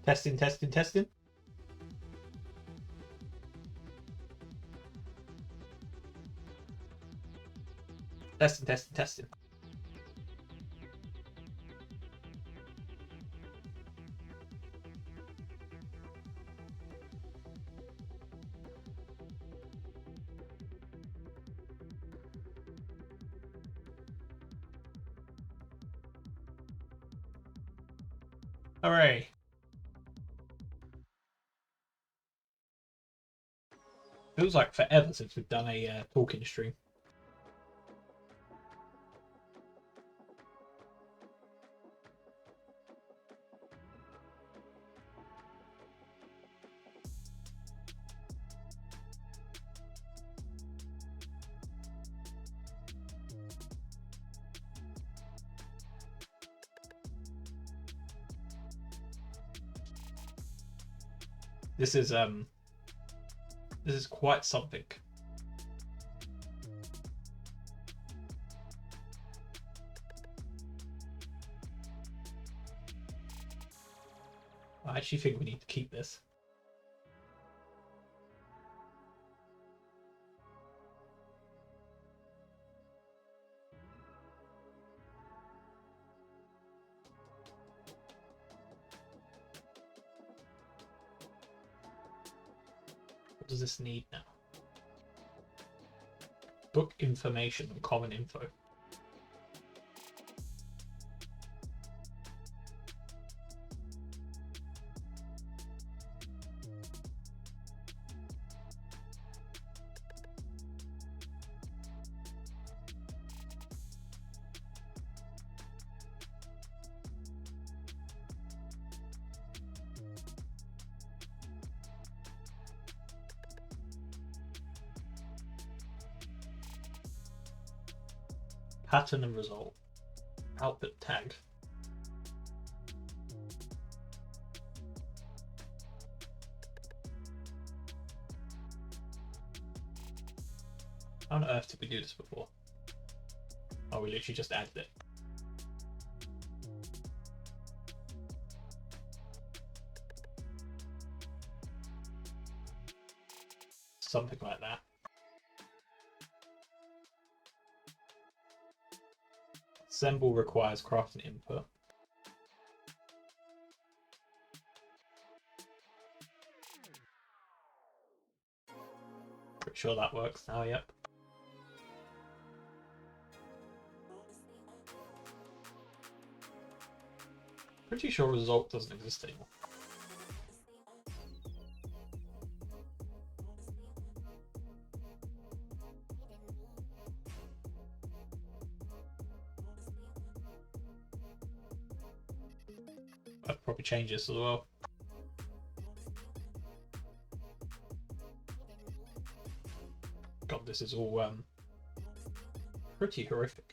Testing, testing, testing. Testing, testing, testing. Hooray. Feels like forever since we've done a talking stream. This is quite something. I actually think we need to keep this. What does this need now? Book information and common info. Pattern and result. Output tag. How on earth did we do this before? Oh, we literally just added it. Something like that. Assemble requires crafting input. Pretty sure that works now, yep. Pretty sure result doesn't exist anymore. I'd probably change this as well. God, this is all pretty horrific.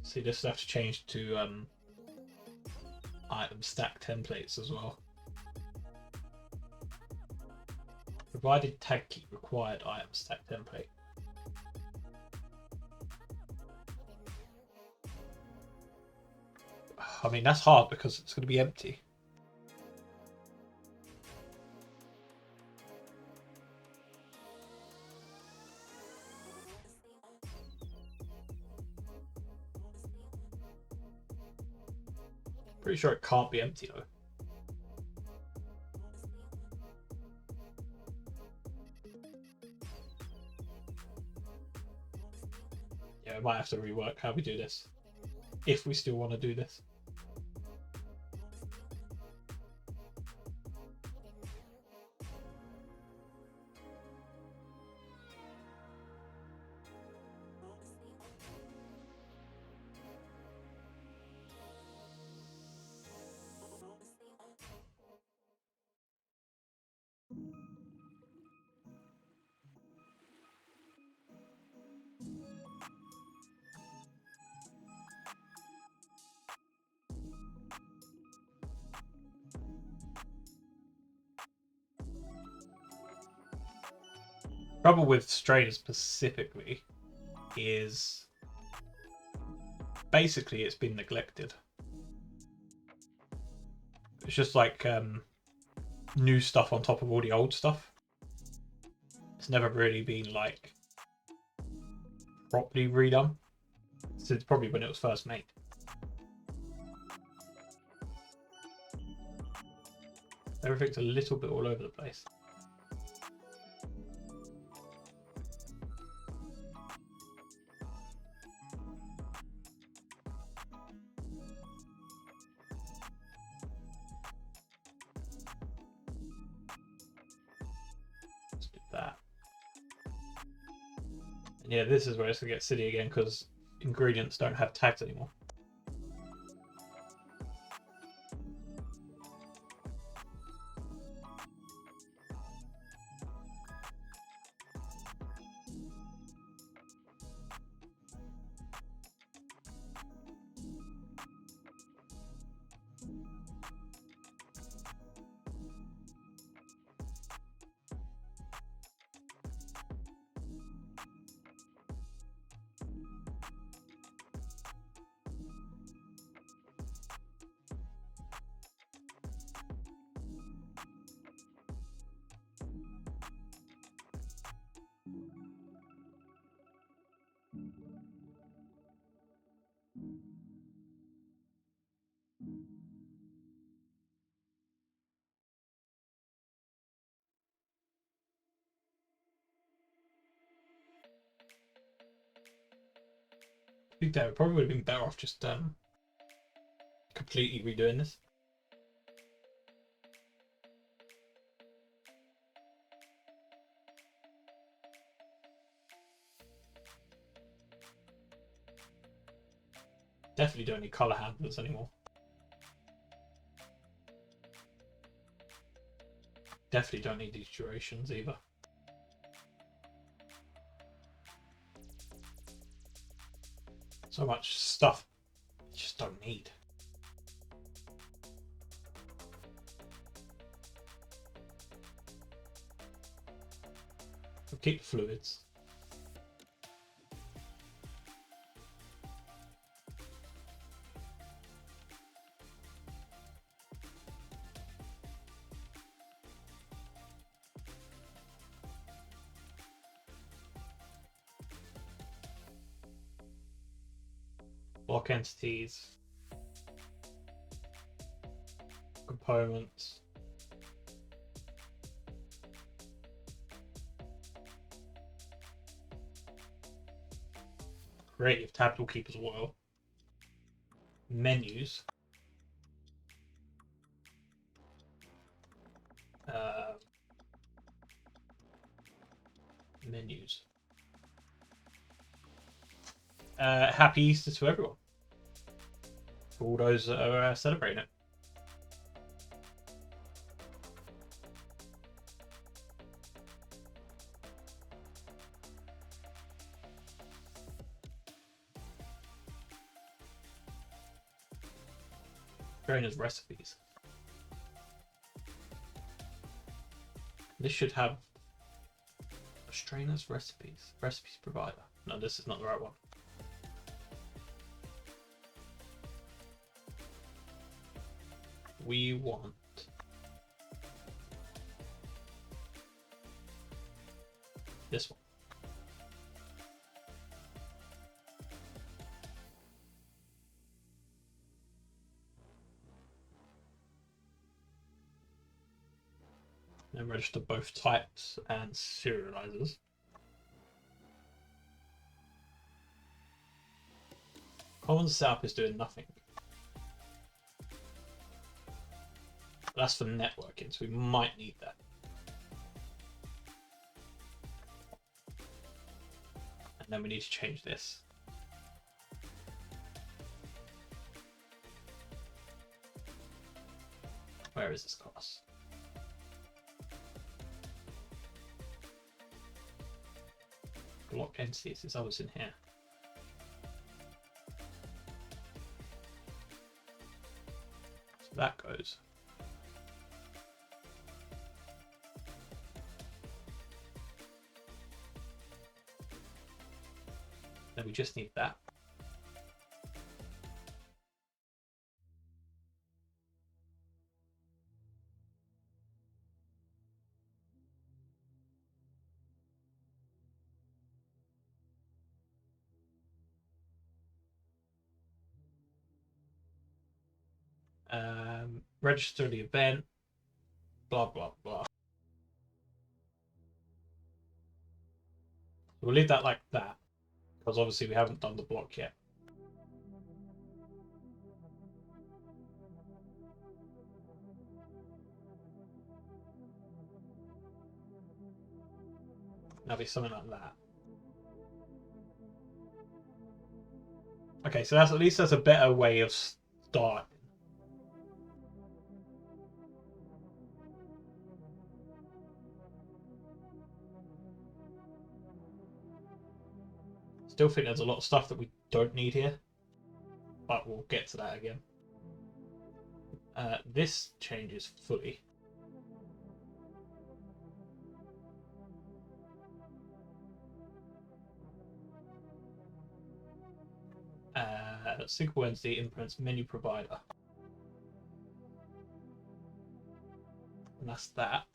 See, this will have to change to item stack templates as well. Provided tag key required item stack template. I mean, that's hard because it's going to be empty. Pretty sure it can't be empty though. Yeah, we might have to rework how we do this. If we still want to do this. Trouble with strainers specifically is basically it's been neglected. It's just like new stuff on top of all the old stuff. It's never really been like properly redone since probably when it was first made. Everything's a little bit all over the place. Let's do that. And yeah, this is where it's gonna get silly again because ingredients don't have tags anymore. I think that probably would have been better off just completely redoing this. Definitely don't need color handlers anymore. Definitely don't need these durations either. So much stuff you just don't need. We'll keep the fluids. Block entities, components, creative tab will keep as well. Menus, menus. Happy Easter to everyone. For all those that are celebrating it. Trainer's recipes. This should have a trainer's recipes provider. No, this is not the right one. We want this one. Then register both types and serializers. Common setup is doing nothing. That's for networking, so we might need that. And then we need to change this. Where is this class? Block entities, it's always in here. So that goes. Then we just need that. Register the event, blah, blah, blah. We'll leave that like that, because obviously we haven't done the block yet. That'll be something like that. Okay, so that's at least that's a better way of starting. Still think there's a lot of stuff that we don't need here, but we'll get to that again. This changes fully. Sync Wednesday implements menu provider. And that's that.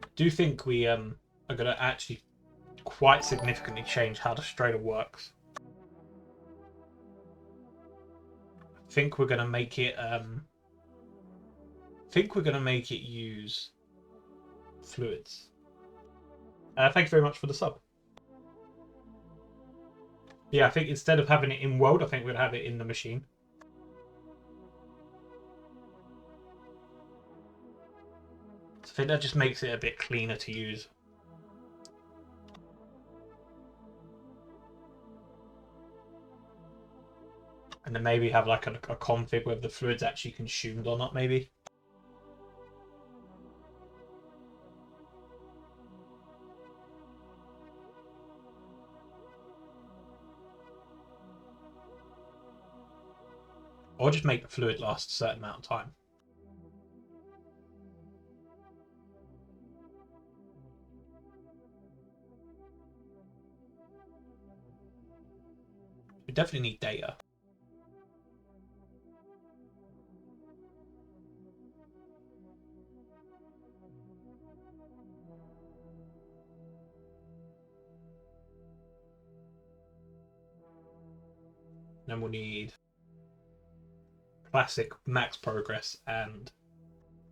I do think we are going to actually quite significantly change how the Strader works. I think we're going to make it use fluids. Thank you very much for the sub. Yeah, I think instead of having it in world, I think we'll have it in the machine. So I think that just makes it a bit cleaner to use. And then maybe have like a config where the fluid's actually consumed or not, maybe. Or just make the fluid last a certain amount of time. We definitely need data. Then we'll need classic max progress and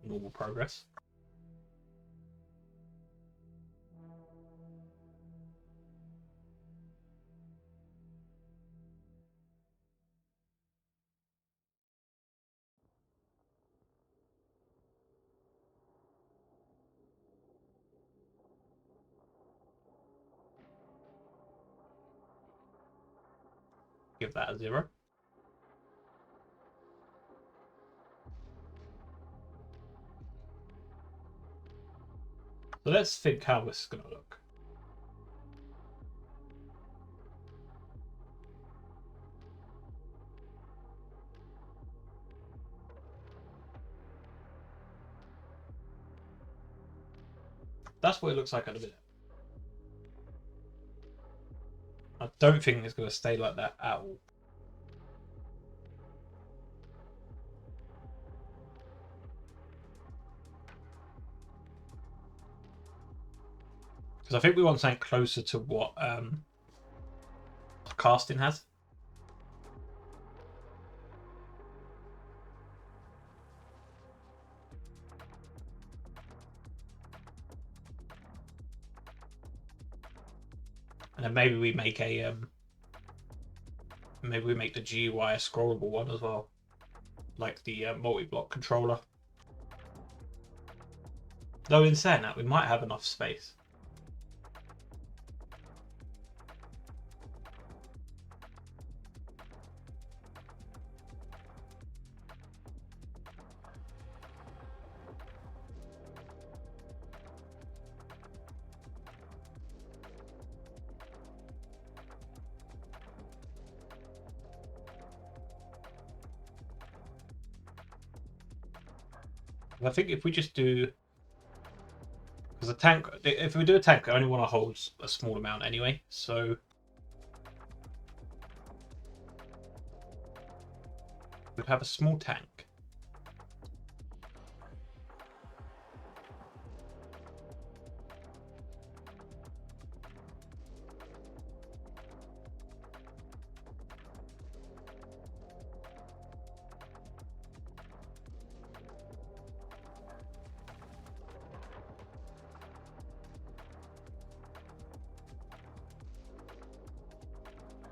normal progress. Give that a 0. So let's think how this is going to look. That's what it looks like at the minute. I don't think it's going to stay like that at all. Because I think we want something closer to what casting has. And then maybe we make a maybe we make the GUI a scrollable one as well, like the multi-block controller. Though in saying that, we might have enough space. I think if we just do, because a tank, if we do a tank, I only want to hold a small amount anyway. So we'd have a small tank.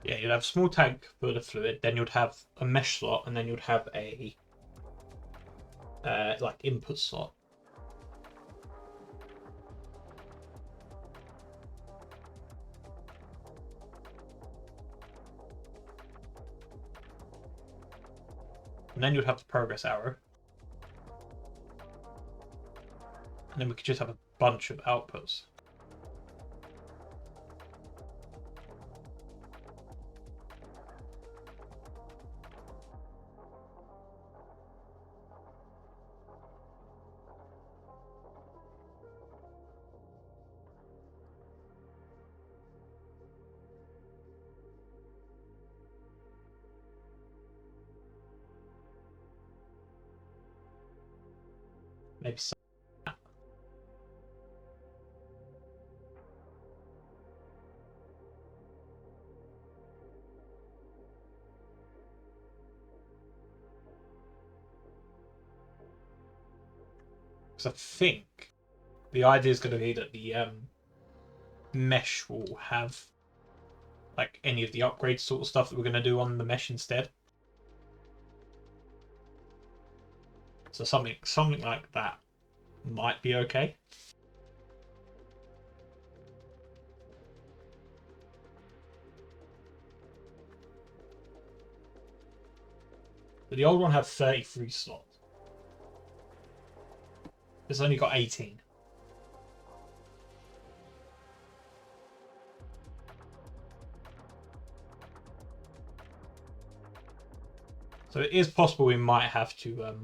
Yeah, you'd have a small tank full of fluid, then you'd have a mesh slot, and then you'd have a like input slot. And then you'd have the progress arrow. And then we could just have a bunch of outputs. Maybe some. Because I think the idea is going to be that the mesh will have like any of the upgrade sort of stuff that we're going to do on the mesh instead. So something like that might be okay. But the old one had 33 slots. It's only got 18. So it is possible we might have to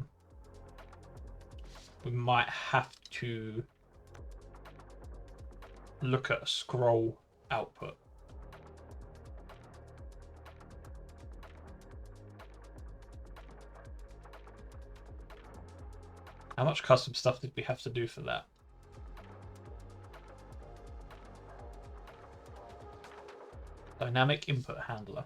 look at a scroll output. How much custom stuff did we have to do for that? Dynamic input handler.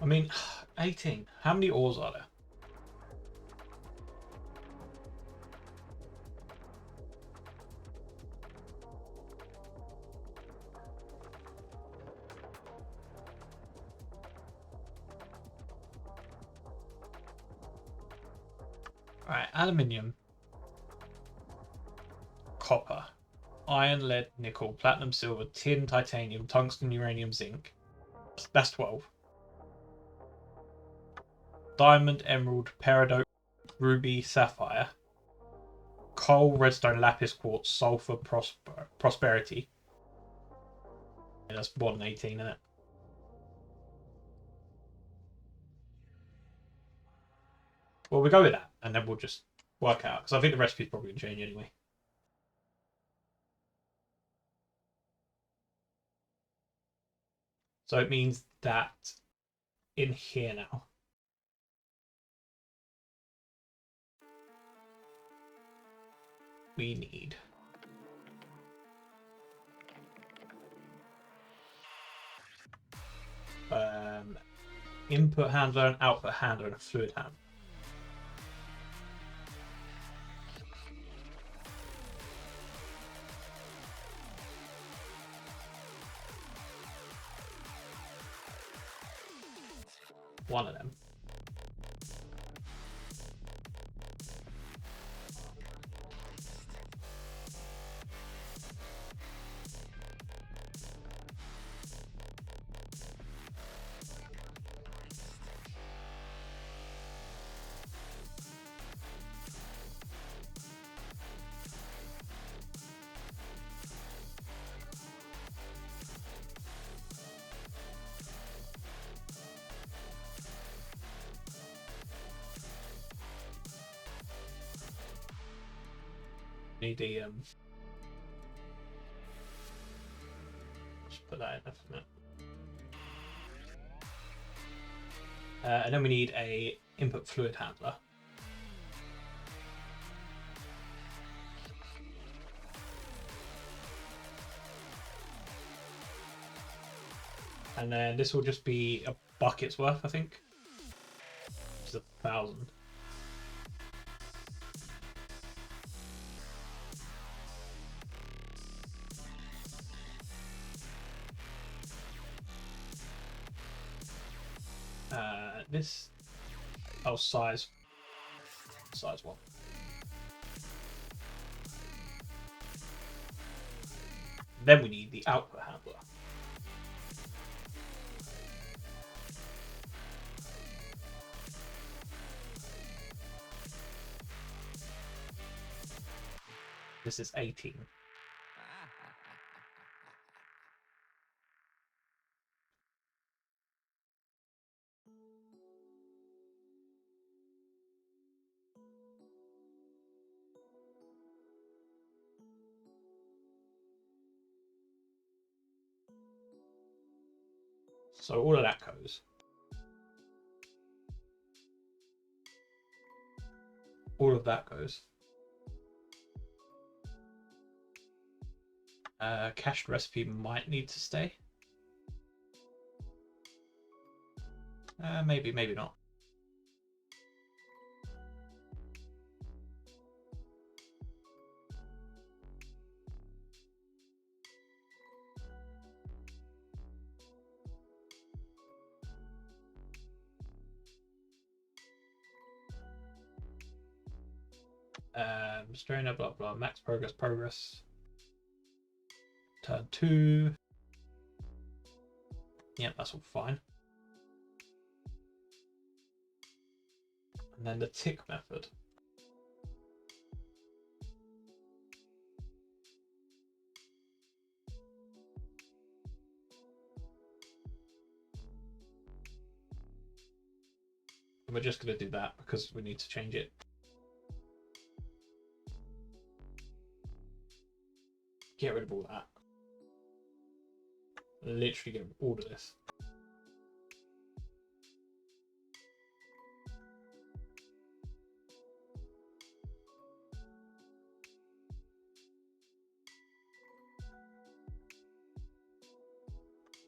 I mean, 18. How many ores are there? Alright, aluminium, copper, iron, lead, nickel, platinum, silver, tin, titanium, tungsten, uranium, zinc. That's 12. Diamond, emerald, peridot, ruby, sapphire, coal, redstone, lapis, quartz, sulfur, prosperity. Yeah, that's more than 18, isn't it? Well, we go with that, and then we'll just work out, because I think the recipe's probably going to change anyway. So it means that in here now, we need input handler, an output handler, and a fluid handler. One of them. Need the just put that in there for a minute. And then we need a input fluid handler. And then this will just be a bucket's worth, I think. Which is 1,000. This, oh, size 1. Then we need the output handler. This is 18. So all of that goes. All of that goes. Cached recipe might need to stay. Maybe, maybe not. Strainer, blah blah, max progress. Turn 2. Yeah, that's all fine. And then the tick method. And we're just going to do that because we need to change it. Get rid of all that. Literally get rid of all of this.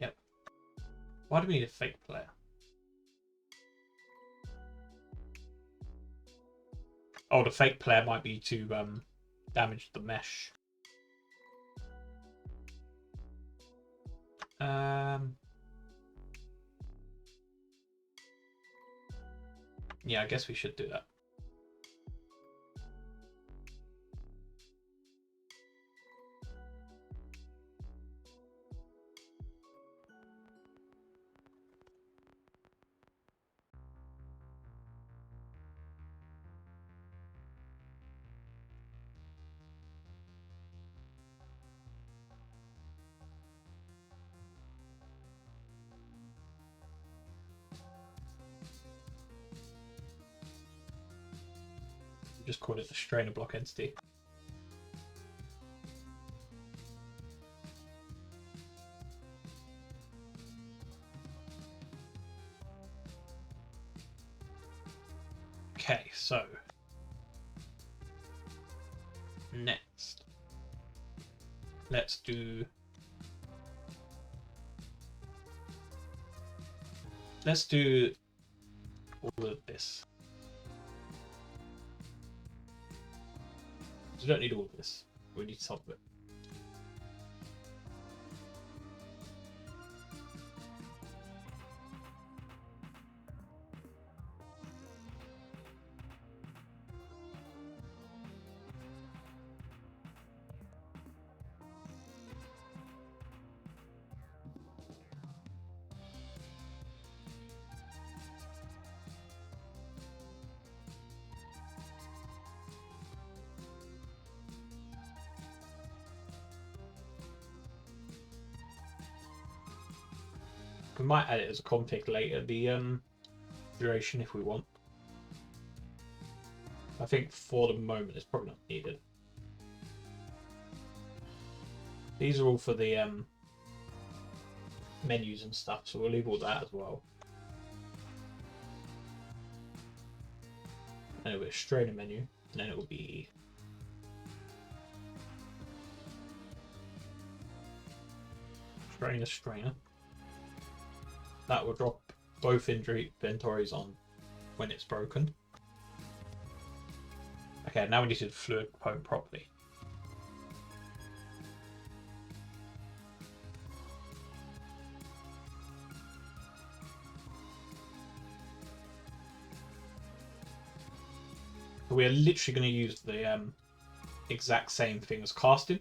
Yep. Why do we need a fake player? Oh, the fake player might be to damage the mesh. Yeah, I guess we should do that. Just call it the strainer block entity. Okay, so next, let's do all of this. We don't need all of this. We need some of it. We might add it as a config later, the duration, if we want. I think for the moment it's probably not needed. These are all for the menus and stuff, so we'll leave all that as well. And it'll be a strainer menu, and then it will be strainer. That will drop both inventories on when it's broken. Okay, now we need to do the fluid component properly. So we are literally going to use the exact same thing as casting.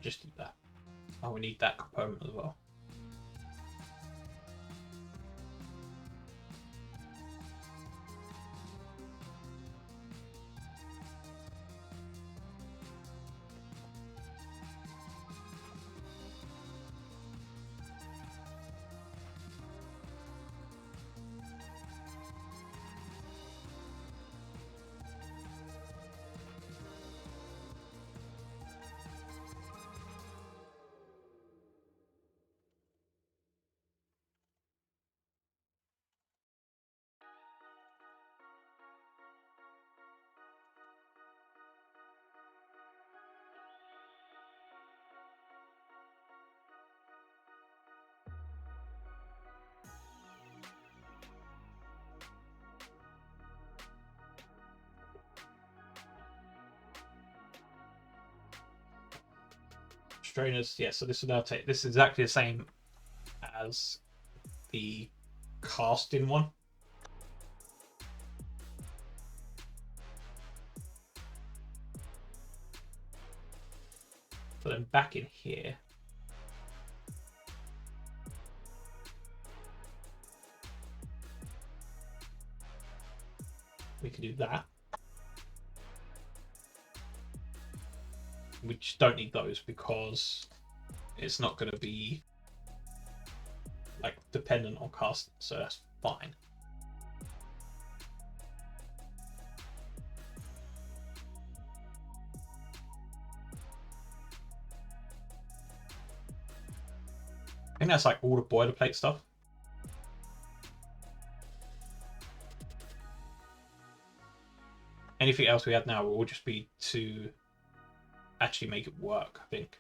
Just do that. Oh, we need that component as well. Strainers, yeah, so this will now take, this is exactly the same as the casting one. But then back in here, we can do that. We just don't need those because it's not going to be like dependent on casting, so that's fine. I think that's like all the boilerplate stuff. Anything else we add now will just be to actually make it work, I think.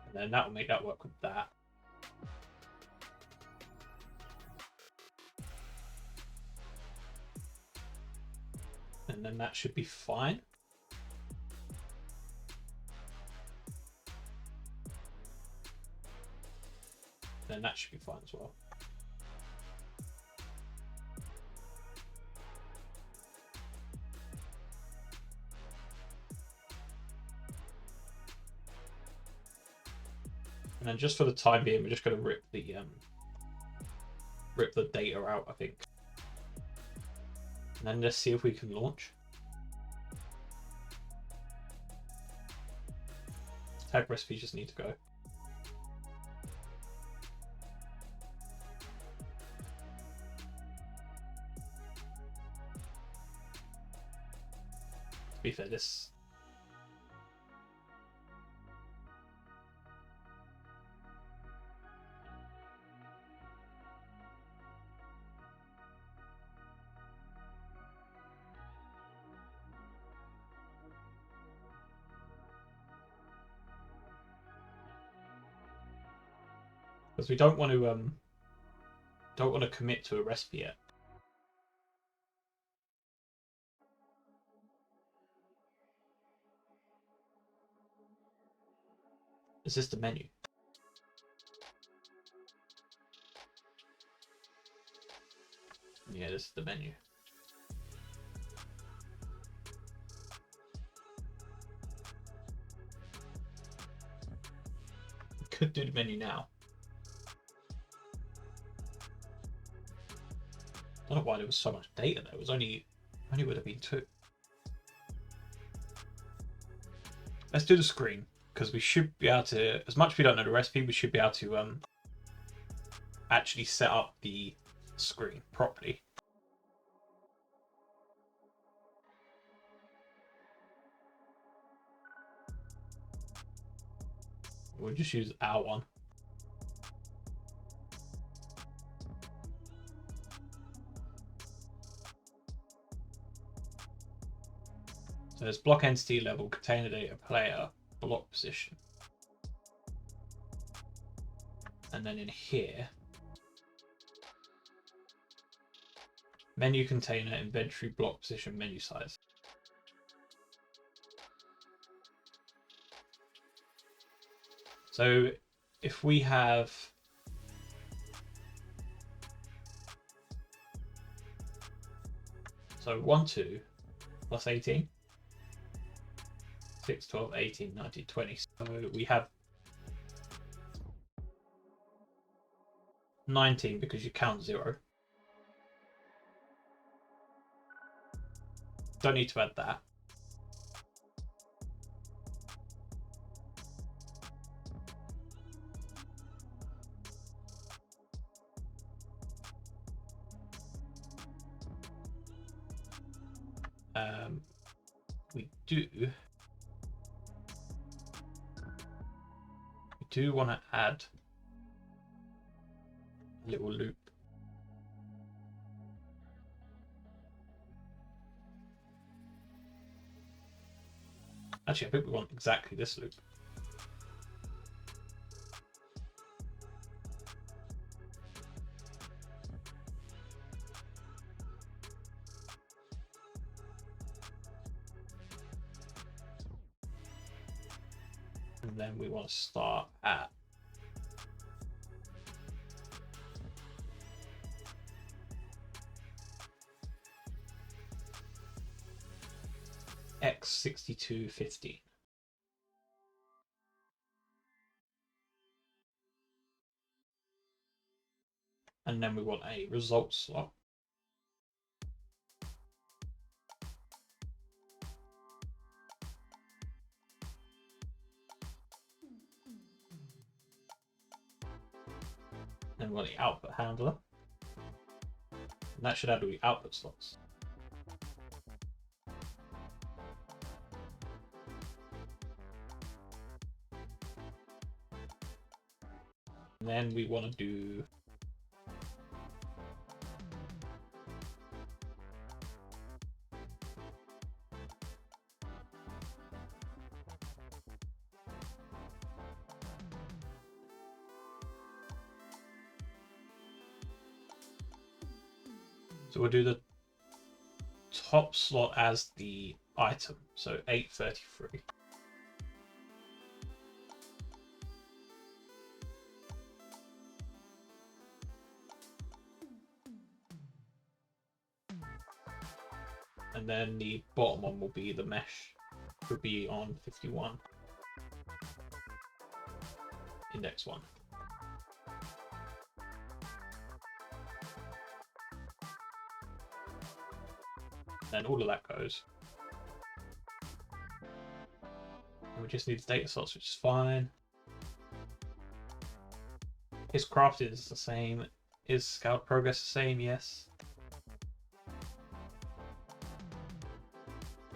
And then that will make that work with that. And then that should be fine. Then that should be fine as well. And then just for the time being, we're just going to rip the data out, I think. And then let's see if we can launch. Tag recipes just need to go. To be fair, this... Because we don't want to commit to a recipe yet. Is this the menu? Yeah, this is the menu. We could do the menu now. I don't know why there was so much data there. It was only would have been 2. let's do the screen, because we should be able to, as much as we don't know the recipe, we should be able to actually set up the screen properly. We'll just use our one. So there's block entity level, container data, player, block position. And then in here, menu container, inventory, block position, menu size. So if we have so 1, 2 plus 18, 6, 12, 18, 19, 20. So we have 19 because you count 0. Don't need to add that. We do want to add a little loop. Actually, I think we want exactly this loop. And then we want to start at x6215. And then we want a result slot. Then we want the output handler. And that should add all the output slots. And then we want to do so we'll do the top slot as the item, so 833. And then the bottom one will be the mesh, will be on 51. Index 1. Then all of that goes. And we just need the data slots, which is fine. Is crafted is the same. Is scout progress the same? Yes.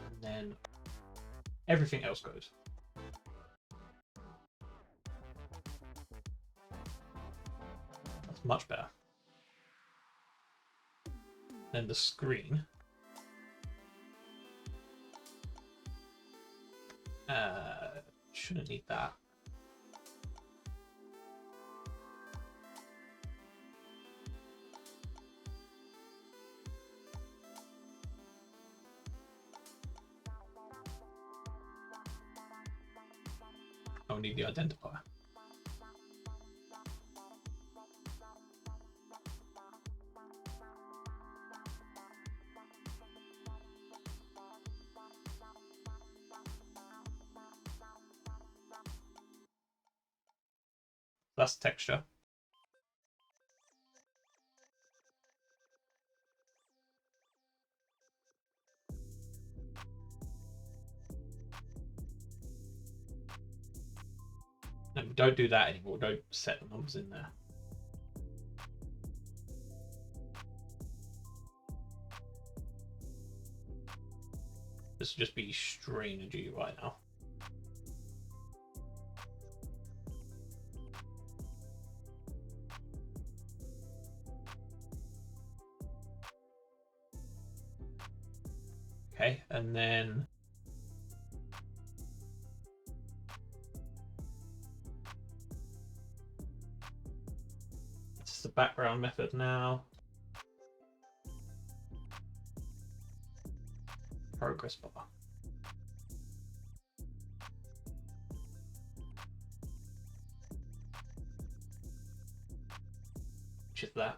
And then everything else goes. That's much better. Then the screen. Shouldn't need that. I'll need the identifier. That's texture. And we don't do that anymore. Don't set the numbers in there. This will just be strategy right now. Okay, and then it's the background method now. Progress bar. Which is that.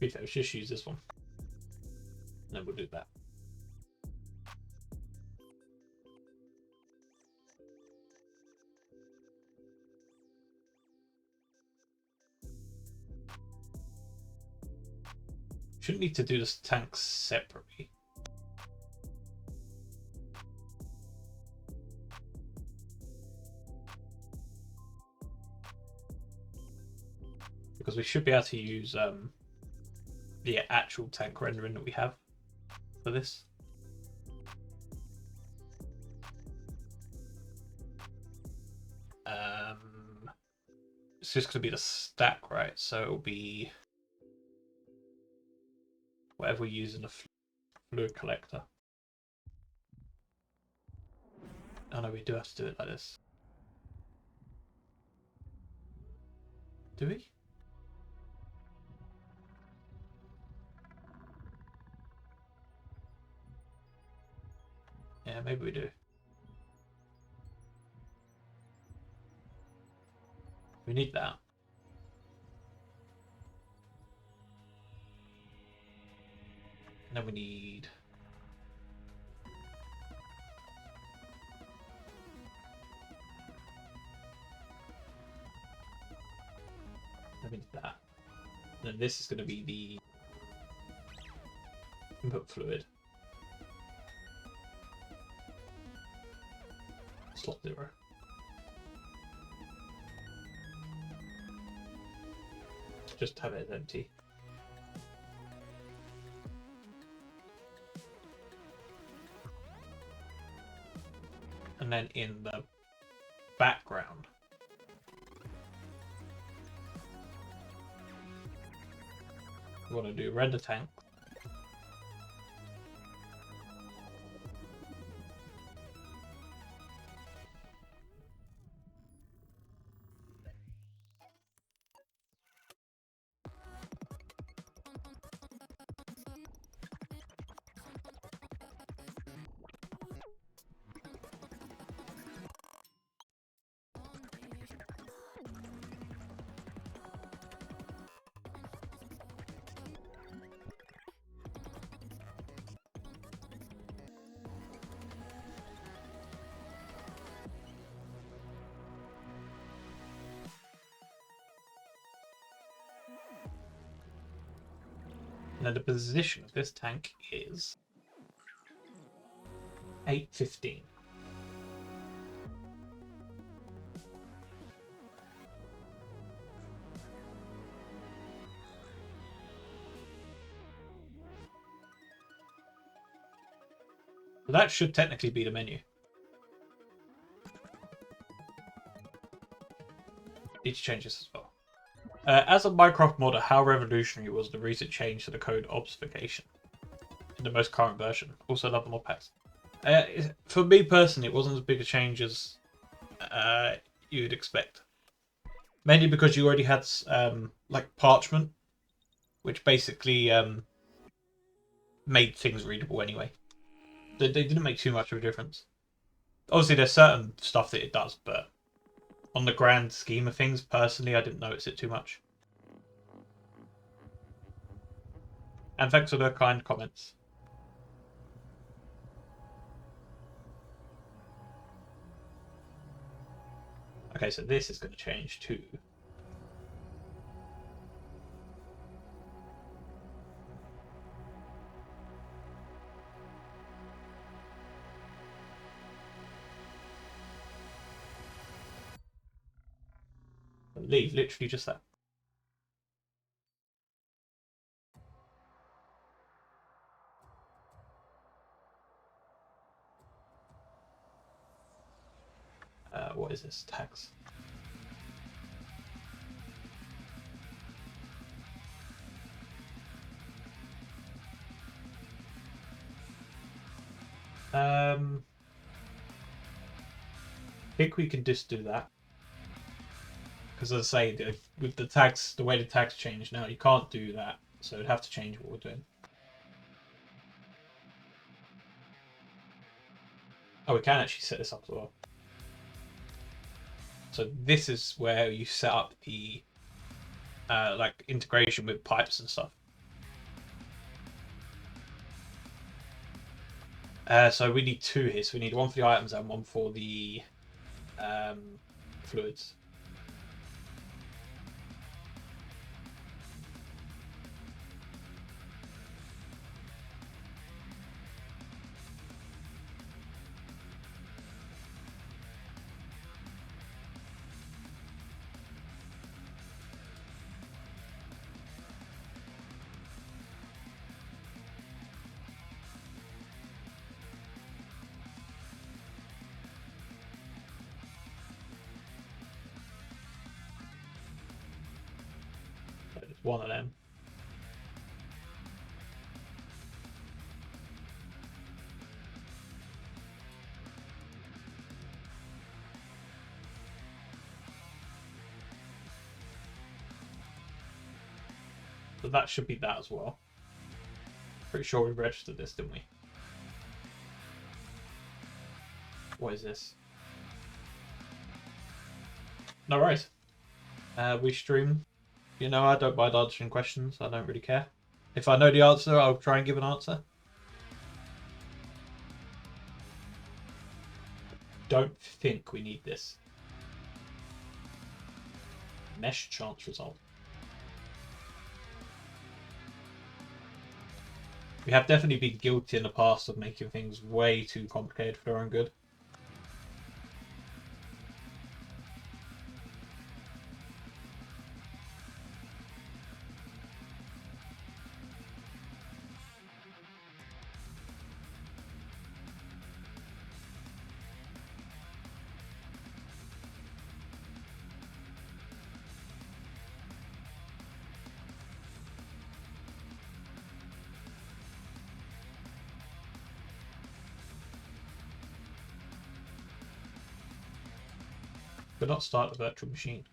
Let's just use this one. And then we'll do that. Shouldn't need to do this tank separately. Because we should be able to use the actual tank rendering that we have for this. It's just going to be the stack, right? So it'll be whatever we use in the fluid collector. Oh no, we do have to do it like this. Do we? Yeah, maybe we do. We need that. And then we need... Then we need that. And then this is going to be the input fluid. Slot 0. Just have it as empty. And then in the background, we want to do render tank. Now the position of this tank is 815. So that should technically be the menu. Need to change this as well. As a Minecraft modder, how revolutionary was the recent change to the code obfuscation in the most current version? Also, love the mod packs. For me personally, it wasn't as big a change as you'd expect. Mainly because you already had like parchment, which basically made things readable anyway. They didn't make too much of a difference. Obviously, there's certain stuff that it does, but on the grand scheme of things, personally, I didn't notice it too much. And thanks for the kind comments. Okay, so this is going to change too. Leave, literally just that. What is this? Tax. I think we can just do that. Because as I say, with the tax, the way the tax changed now, you can't do that. So it'd have to change what we're doing. Oh, we can actually set this up as well. So this is where you set up the like integration with pipes and stuff. So we need two here. So we need one for the items and one for the fluids. So it's one of them. So that should be that as well. Pretty sure we registered this, didn't we? What is this? No worries. We stream. You know, I don't mind answering questions. I don't really care. If I know the answer, I'll try and give an answer. Don't think we need this. Mesh chance result. We have definitely been guilty in the past of making things way too complicated for our own good. But not start the virtual machine.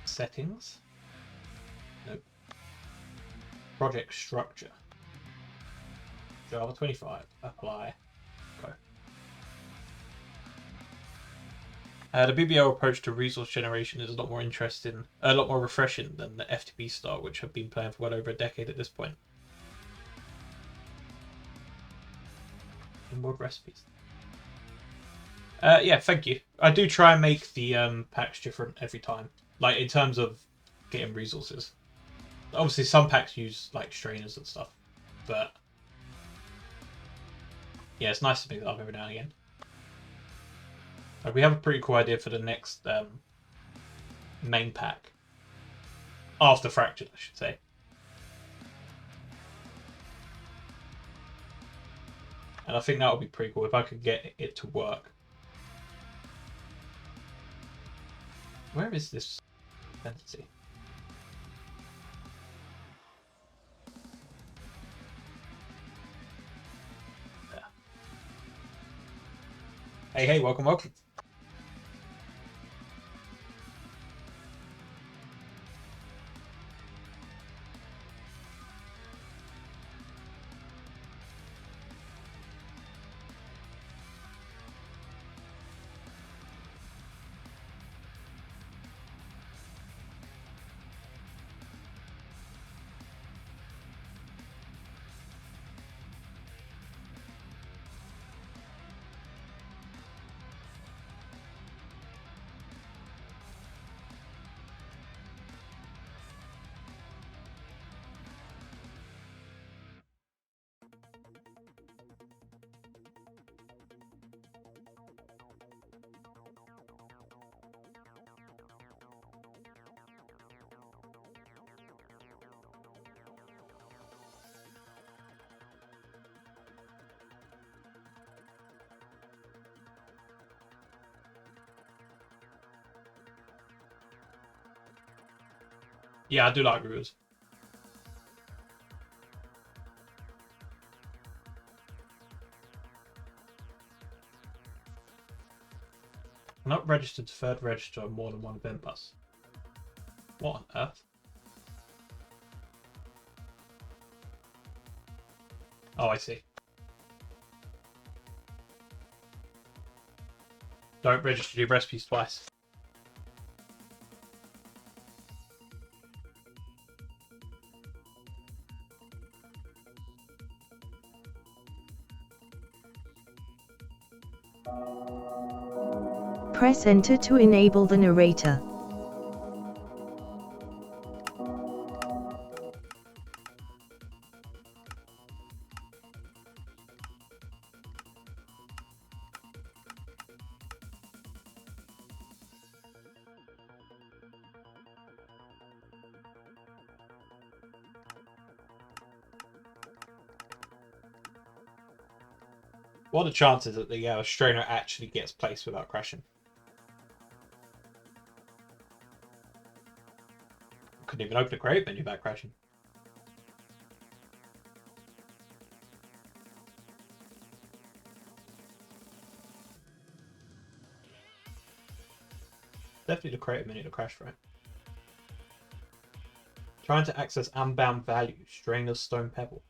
Settings. Nope. Project structure. Java 25. Apply. Go. The BBL approach to resource generation is a lot more interesting, a lot more refreshing than the FTP style, which have been playing for well over a decade at this point. Inboard recipes. Yeah, thank you. I do try and make the packs different every time, like in terms of getting resources. Obviously, some packs use like strainers and stuff, but yeah, it's nice to make that up every now and again. Like, we have a pretty cool idea for the next main pack. After Fractured, I should say. And I think that would be pretty cool if I could get it to work. Where is this entity? There. Hey, welcome, welcome. Yeah, I do like Brewers. Not registered to third register on more than one event bus. What on earth? Oh, I see. Don't register your recipes twice. Press enter to enable the narrator. What are the chances that the strainer actually gets placed without crashing? Couldn't even open a create menu without crashing. Definitely the create menu to crash, right? Trying to access unbound value. Strainer's Stone Pebble.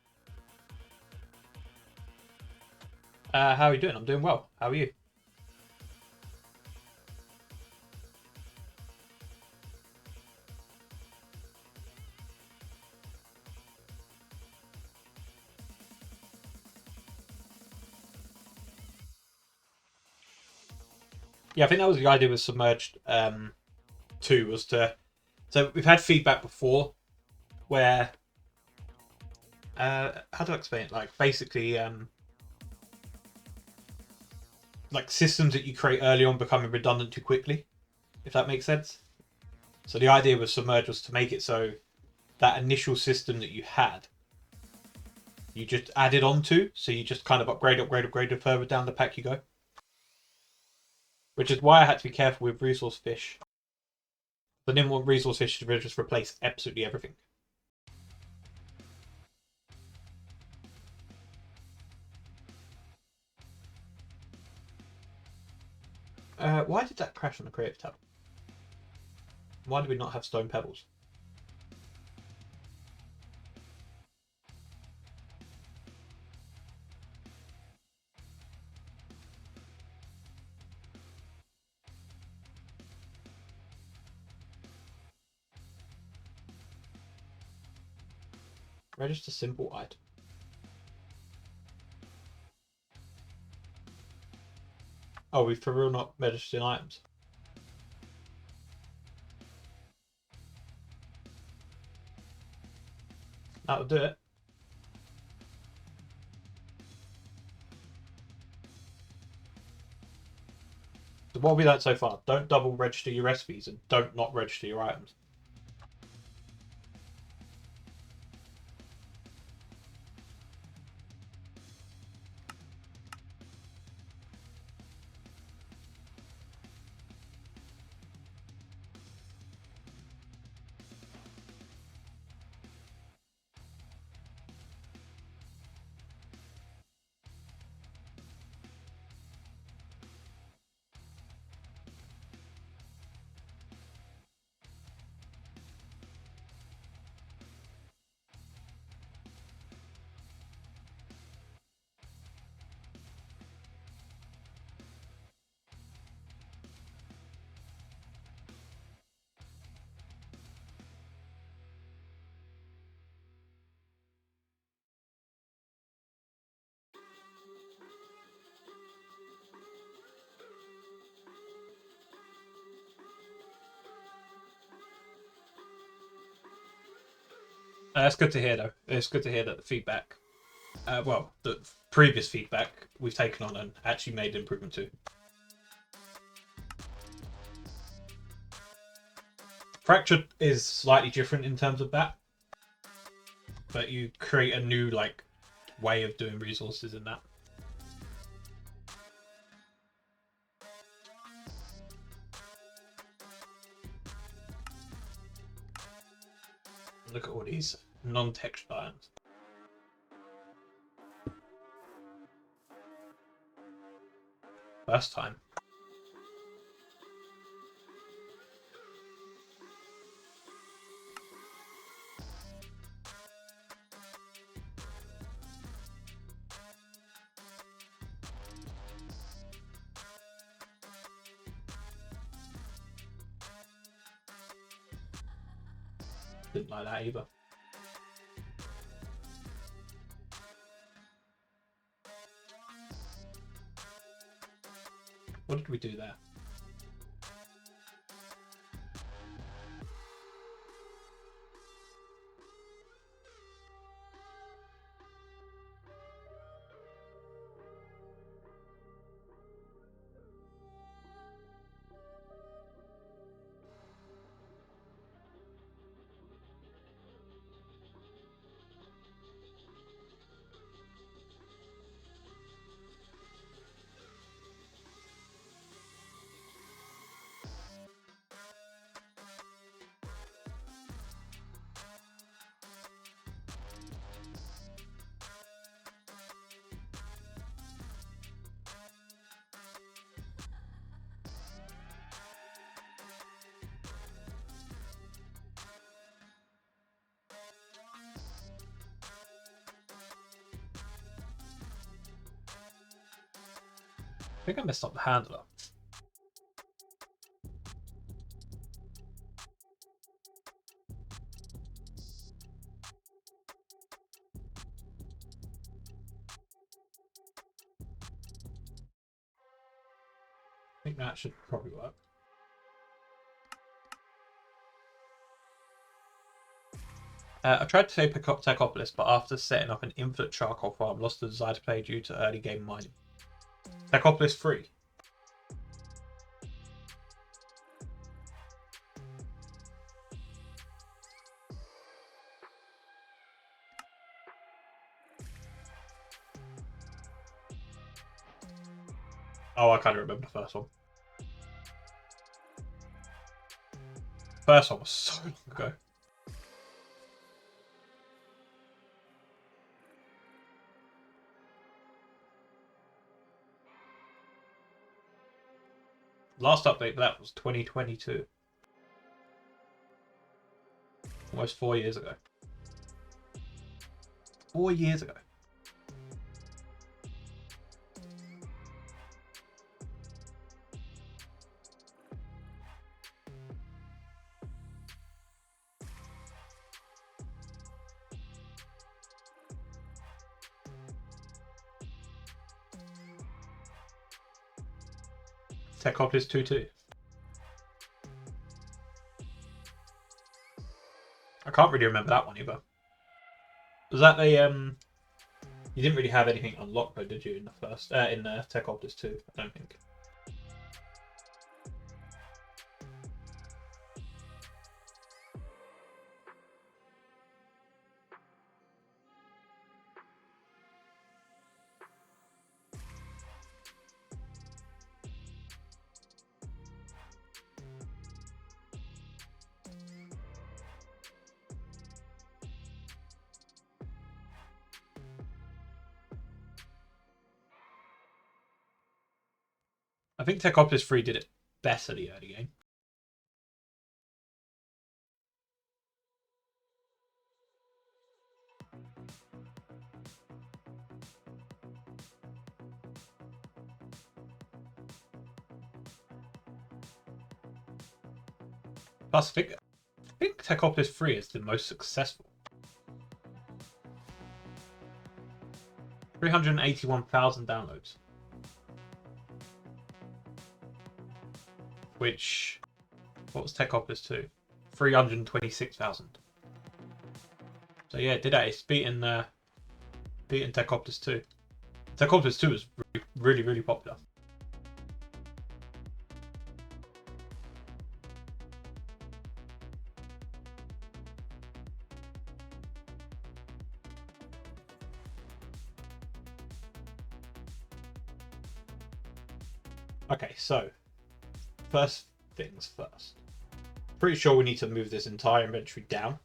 How are you doing? I'm doing well. How are you? Yeah, I think that was the idea with Submerged 2 was to... So we've had feedback before where... how do I explain it? Like, basically... like, systems that you create early on becoming redundant too quickly, if that makes sense. So the idea with Submerged was to make it so that initial system that you had, you just added on to, so you just kind of upgrade the further down the pack you go. Which is why I had to be careful with Resource Fish. I didn't want Resource Fish to just replace absolutely everything. Why did that crash on the Creative tab? Why do we not have Stone Pebbles? Register simple item. Oh, we've for real not registered items. That'll do it. So what have we learned so far? Don't double register your recipes and don't not register your items. That's good to hear, though. It's good to hear that the feedback, well, the previous feedback we've taken on and actually made improvement to. Fractured is slightly different in terms of that, but you create a new like way of doing resources in that. Look at all these non-textured items. First time. Didn't like that either. What did we do there? I think I messed up the handler. I think that should probably work. I tried to say Techopolis, but after setting up an infinite charcoal farm, lost the desire to play due to early game mining. Techopolis 3. Oh, I kind of remember the first one. First one was so long ago. Last update for that was 2022. Almost 4 years ago. 4 years ago. Techopolis 2-2. I can't really remember that one either. Was that the You didn't really have anything unlocked though, did you? In the first, in Techopolis 2, I don't think. I think Techopolis 3 did it better the early game. Plus, I think Techopolis 3 is the most successful. 381,000 downloads. Which, what was Techopolis 2? 326,000. So yeah, it did ace, beating Techopolis 2. Techopolis 2 was really, really popular. Okay, so first things first. Pretty sure we need to move this entire inventory down.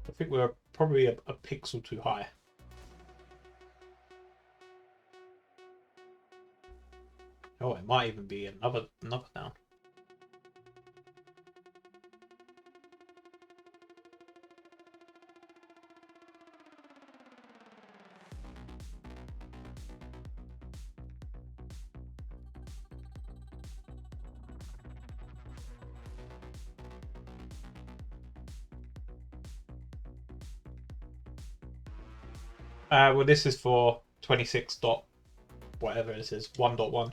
I think we're probably a pixel too high. Oh, it might even be another down. Well, this is for 26 dot whatever this is, 1.1.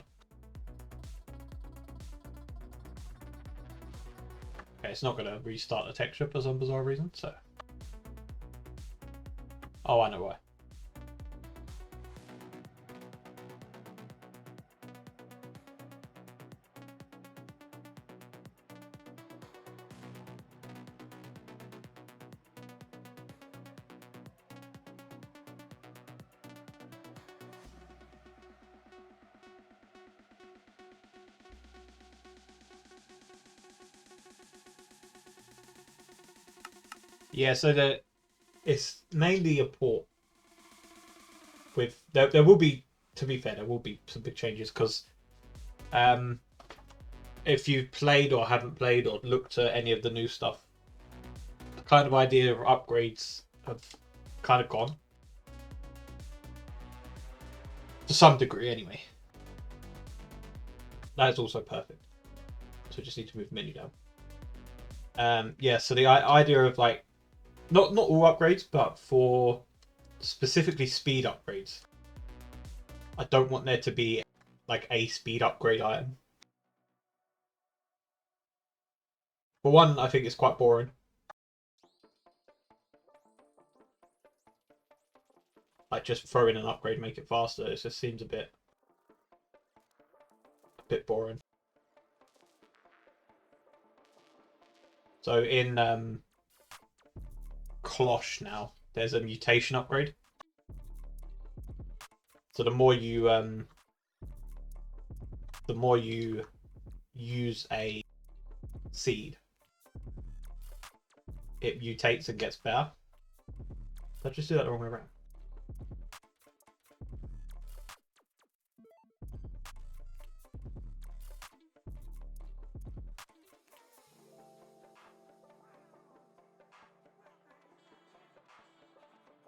Okay, it's not going to restart the texture for some bizarre reason, so... Oh, I know why. Yeah, so it's mainly a port with there will be, to be fair, there will be some big changes because if you've played or haven't played or looked at any of the new stuff, the kind of idea of upgrades have kind of gone to some degree anyway. That is also perfect, so just need to move the menu down. Yeah, so the idea of like not all upgrades, but for specifically speed upgrades, I don't want there to be like a speed upgrade item. For one, I think it's quite boring. Like just throw in an upgrade, make it faster. It just seems a bit boring. So in Klosh now, there's a mutation upgrade. So the more you use a seed, it mutates and gets better. Did I just do that the wrong way around?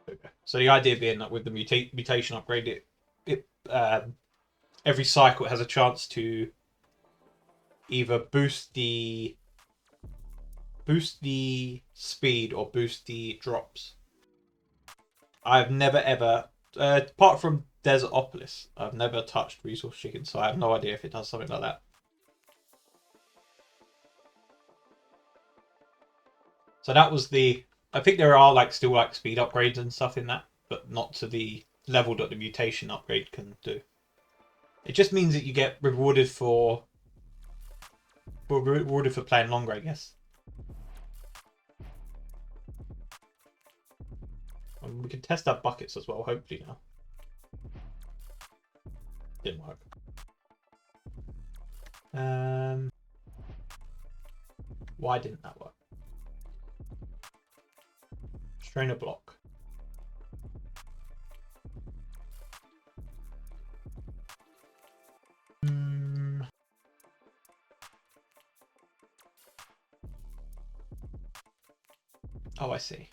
Okay. So the idea being that with the mutation upgrade, every cycle has a chance to either boost the speed or boost the drops. I've never ever, apart from Desertopolis, I've never touched Resource Chicken, so I have no idea if it does something like that. So that was I think there are like still like speed upgrades and stuff in that, but not to the level that the mutation upgrade can do. It just means that you get rewarded for playing longer, I guess. And we can test our buckets as well, hopefully now. Didn't work. Why didn't that work? Strain a block. Oh, I see.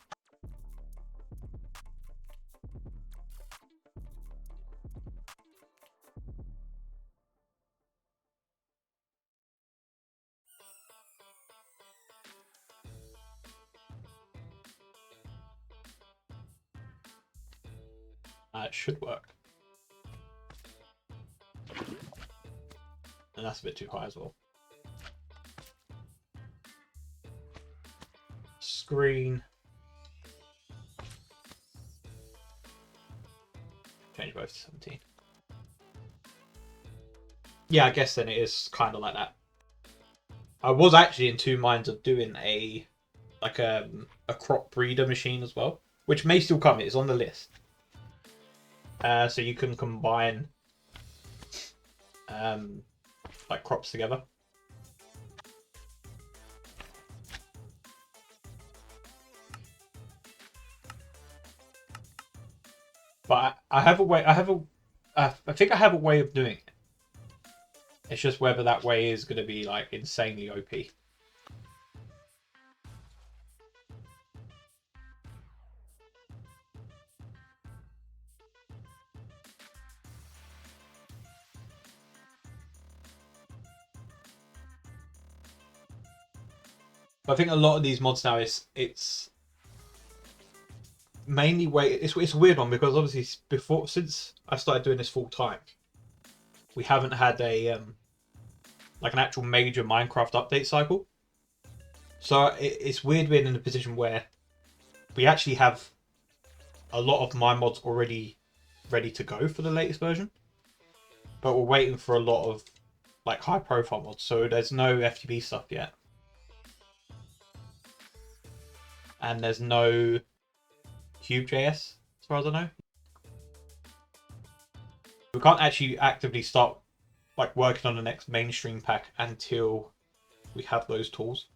It should work. And that's a bit too high as well. Screen. Change both to 17. Yeah, I guess then it is kind of like that. I was actually in two minds of doing a crop breeder machine as well, which may still come. It's on the list. So you can combine like crops together. But I have a way. I think I have a way of doing it. It's just whether that way is going to be like insanely OP. But I think a lot of these mods now it's mainly it's a weird one because obviously since I started doing this full time, we haven't had a like an actual major Minecraft update cycle. So it's weird being in a position where we actually have a lot of my mods already ready to go for the latest version, but we're waiting for a lot of like high profile mods. So there's no FTB stuff yet, and there's no Cube.js as far as I know. We can't actually actively start like working on the next mainstream pack until we have those tools,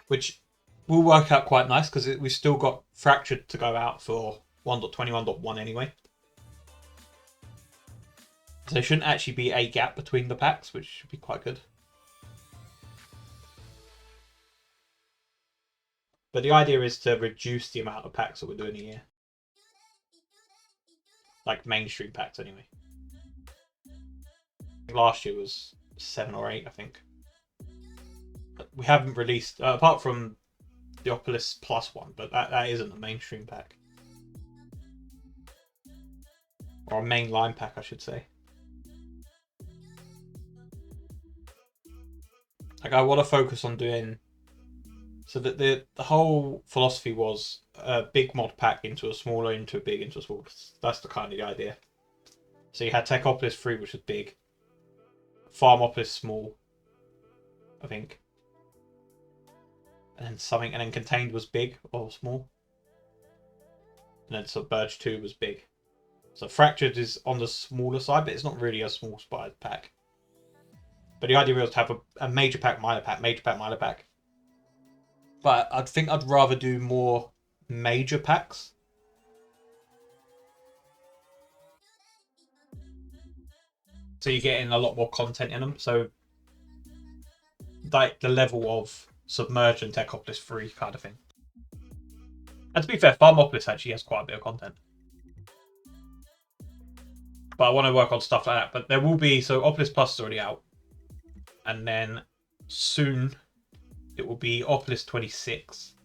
which will work out quite nice because we've still got Fractured to go out for 1.21.1 anyway. So there shouldn't actually be a gap between the packs, which should be quite good. But the idea is to reduce the amount of packs that we're doing a year. Like mainstream packs anyway. Last year was 7 or 8, I think. But we haven't released, apart from the Opolis Plus one, but that isn't a mainstream pack. Or a mainline pack, I should say. Like, I want to focus on doing... So that the whole philosophy was a big mod pack into a smaller, into a big, into a small. That's the kind of the idea. So you had Techopolis 3, which was big. Farmopolis small, I think. And then Contained was big or small. And then Submerged 2 was big. So Fractured is on the smaller side, but it's not really a small spider pack. But the idea was to have a major pack, minor pack, major pack, minor pack. But I think I'd rather do more major packs. So you're getting a lot more content in them. So like the level of Submerged and Techopolis 3 kind of thing. And to be fair, Farmopolis actually has quite a bit of content. But I want to work on stuff like that. But there will be... So Opolis Plus is already out. And then soon it will be Opolis 26.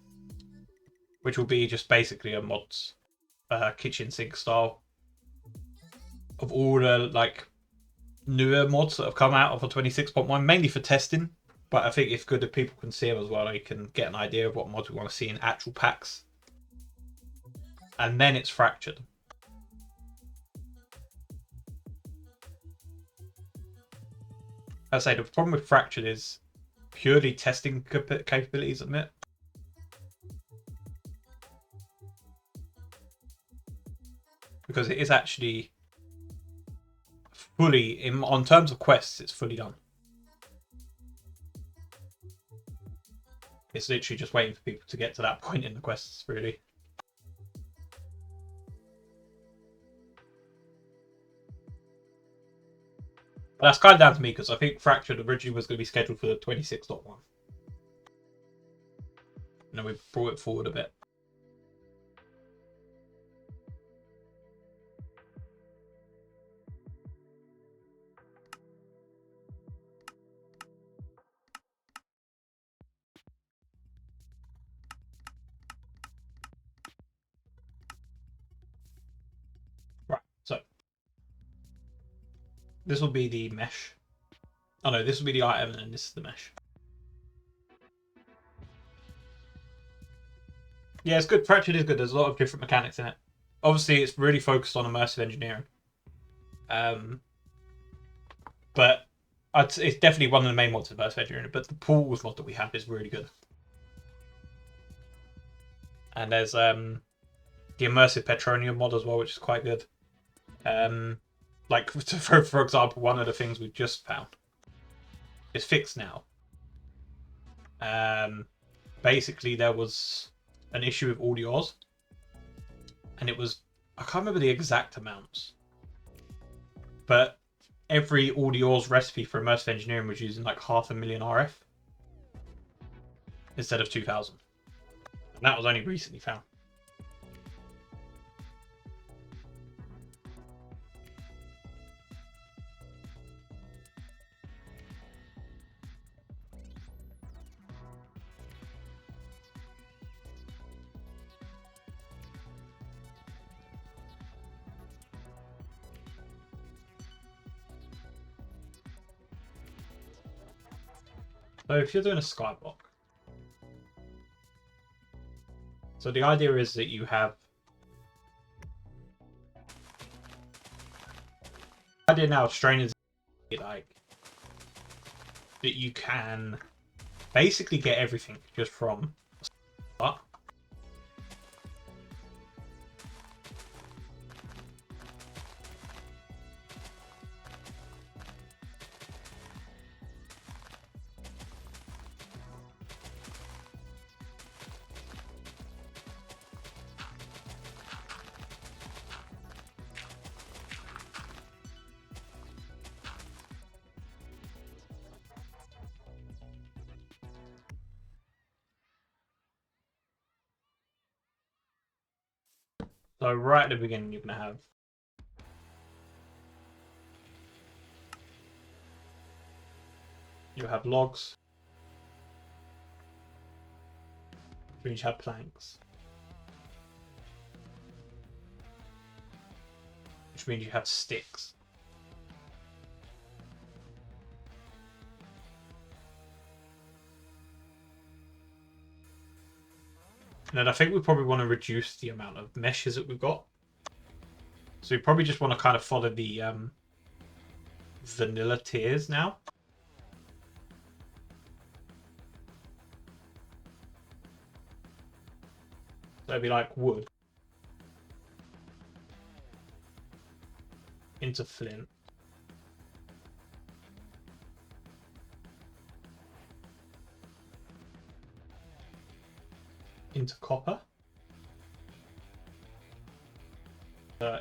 Which will be just basically a mods kitchen sink style of all the like newer mods that have come out of a 26.1, mainly for testing. But I think it's good if people can see them as well. They can get an idea of what mods we want to see in actual packs. And then it's Fractured. As I say, the problem with Fractured is purely testing capabilities, admit. Because it is actually fully, on terms of quests, it's fully done. It's literally just waiting for people to get to that point in the quests, really. But that's kind of down to me, because I think Fractured originally was going to be scheduled for the 26.1. And then we brought it forward a bit. Right, so this will be the mesh. Oh no, this will be the item, and then this is the mesh. Yeah, it's good. Fractured is good. There's a lot of different mechanics in it. Obviously, it's really focused on immersive engineering. But it's definitely one of the main mods of immersive engineering. But the pools mod that we have is really good. And there's the immersive petroleum mod as well, which is quite good. Like for example, one of the things we've just found is fixed now. Basically, there was an issue with audio Oz, and it was, I can't remember the exact amounts, but every Audior's recipe for immersive engineering was using like 500,000 RF instead of 2,000, and that was only recently found. So if you're doing a skyblock, so the idea is that you have, the idea now of strainers like that you can basically get everything just from a So right at the beginning, you're going to have logs, which means you have planks, which means you have sticks. And then I think we probably want to reduce the amount of meshes that we've got. So we probably just want to kind of follow the vanilla tiers now. So it'd be like wood into flint, into copper,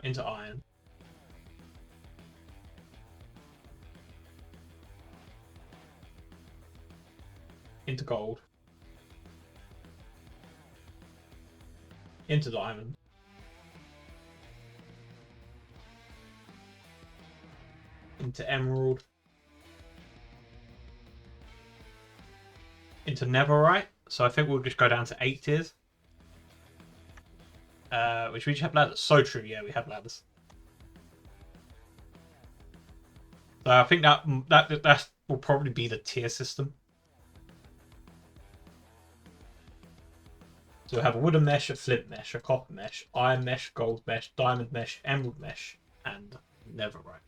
into iron, into gold, into diamond, into emerald, into netherite. So I think we'll just go down to 8 tiers. Which means you have ladders. So true, yeah, we have ladders. So I think that will probably be the tier system. So we'll have a wooden mesh, a flint mesh, a copper mesh, iron mesh, gold mesh, diamond mesh, emerald mesh, and netherite mesh.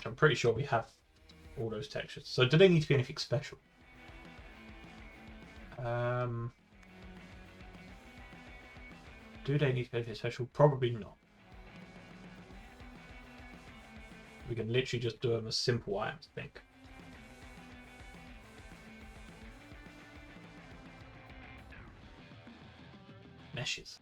I'm pretty sure we have all those textures. So do they need to be anything special? Do they need to be anything special? Probably not. We can literally just do them as simple items, I think. Meshes.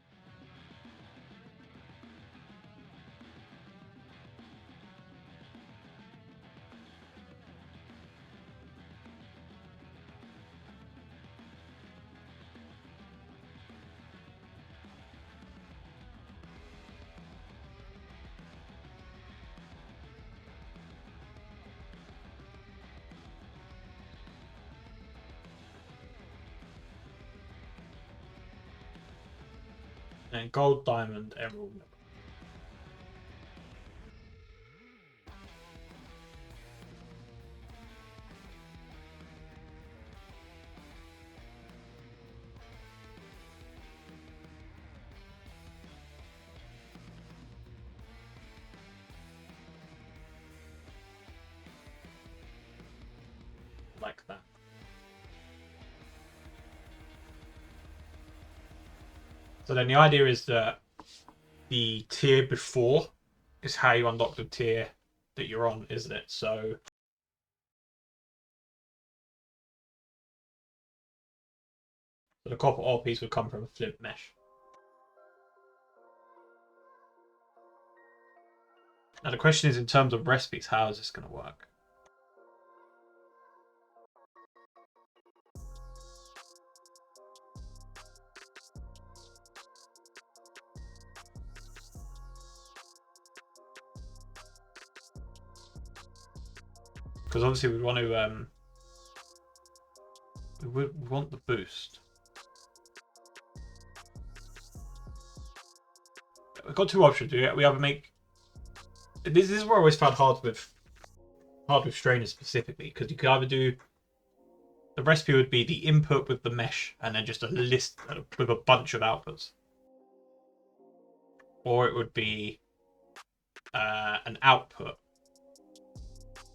And gold, diamond, emerald. Like that. So then the idea is that the tier before is how you unlock the tier that you're on, isn't it? So the copper ore piece would come from a flint mesh. Now the question is, in terms of recipes, how is this going to work? Because obviously we want to we want the boost. We've got two options. We either make this is where I always found hard with strainers specifically, because you could either do the recipe would be the input with the mesh and then just a list with a bunch of outputs, or it would be an output.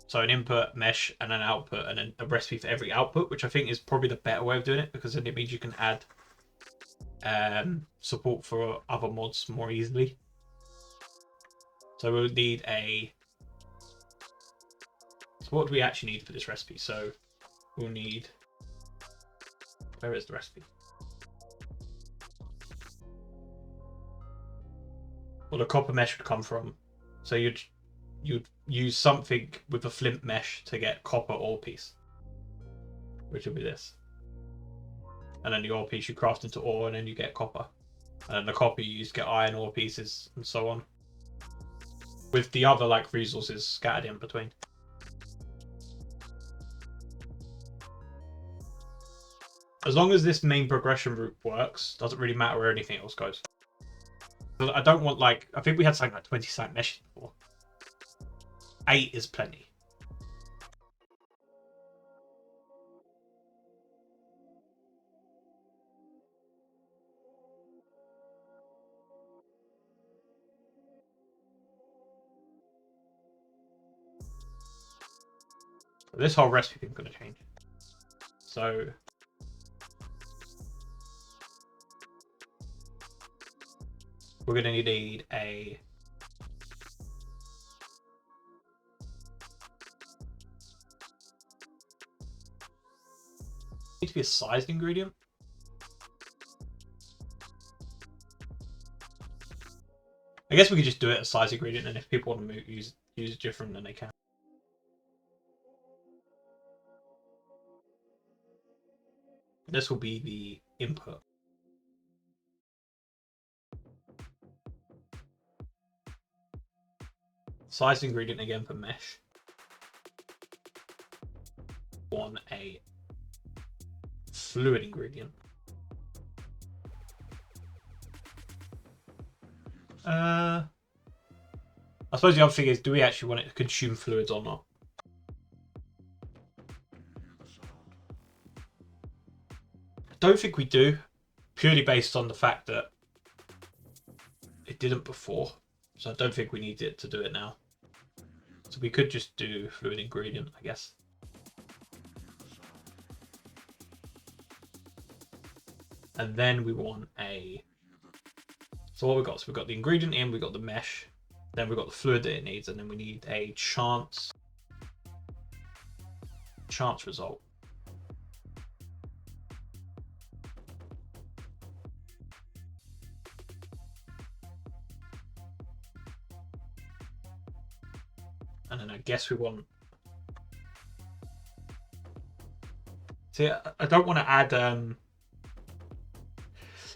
So an input, mesh, and an output, and then a recipe for every output, which I think is probably the better way of doing it, because then it means you can add support for other mods more easily. So we'll need a... So what do we actually need for this recipe? So we'll need... Where is the recipe? Well, the copper mesh would come from... So you'd use something with a flint mesh to get copper ore piece, which will be this. And then the ore piece you craft into ore, and then you get copper. And then the copper you use to get iron ore pieces, and so on. With the other like resources scattered in between. As long as this main progression route works, doesn't really matter where anything else goes. I don't want like, I think we had something like 20 site meshes before. 8 is plenty. This whole recipe thing is going to change. So we're going to need a to be a sized ingredient. I guess we could just do it as size ingredient, and if people want to use it different, then they can. This will be the input. Sized ingredient again for mesh. On a fluid ingredient. I suppose the other thing is, do we actually want it to consume fluids or not? I don't think we do, purely based on the fact that it didn't before. So I don't think we need it to do it now. So we could just do fluid ingredient, I guess. And then we want a... So what we got? So we've got the ingredient in, we've got the mesh, then we've got the fluid that it needs, and then we need a chance result. And then I guess we want... See, I don't want to add...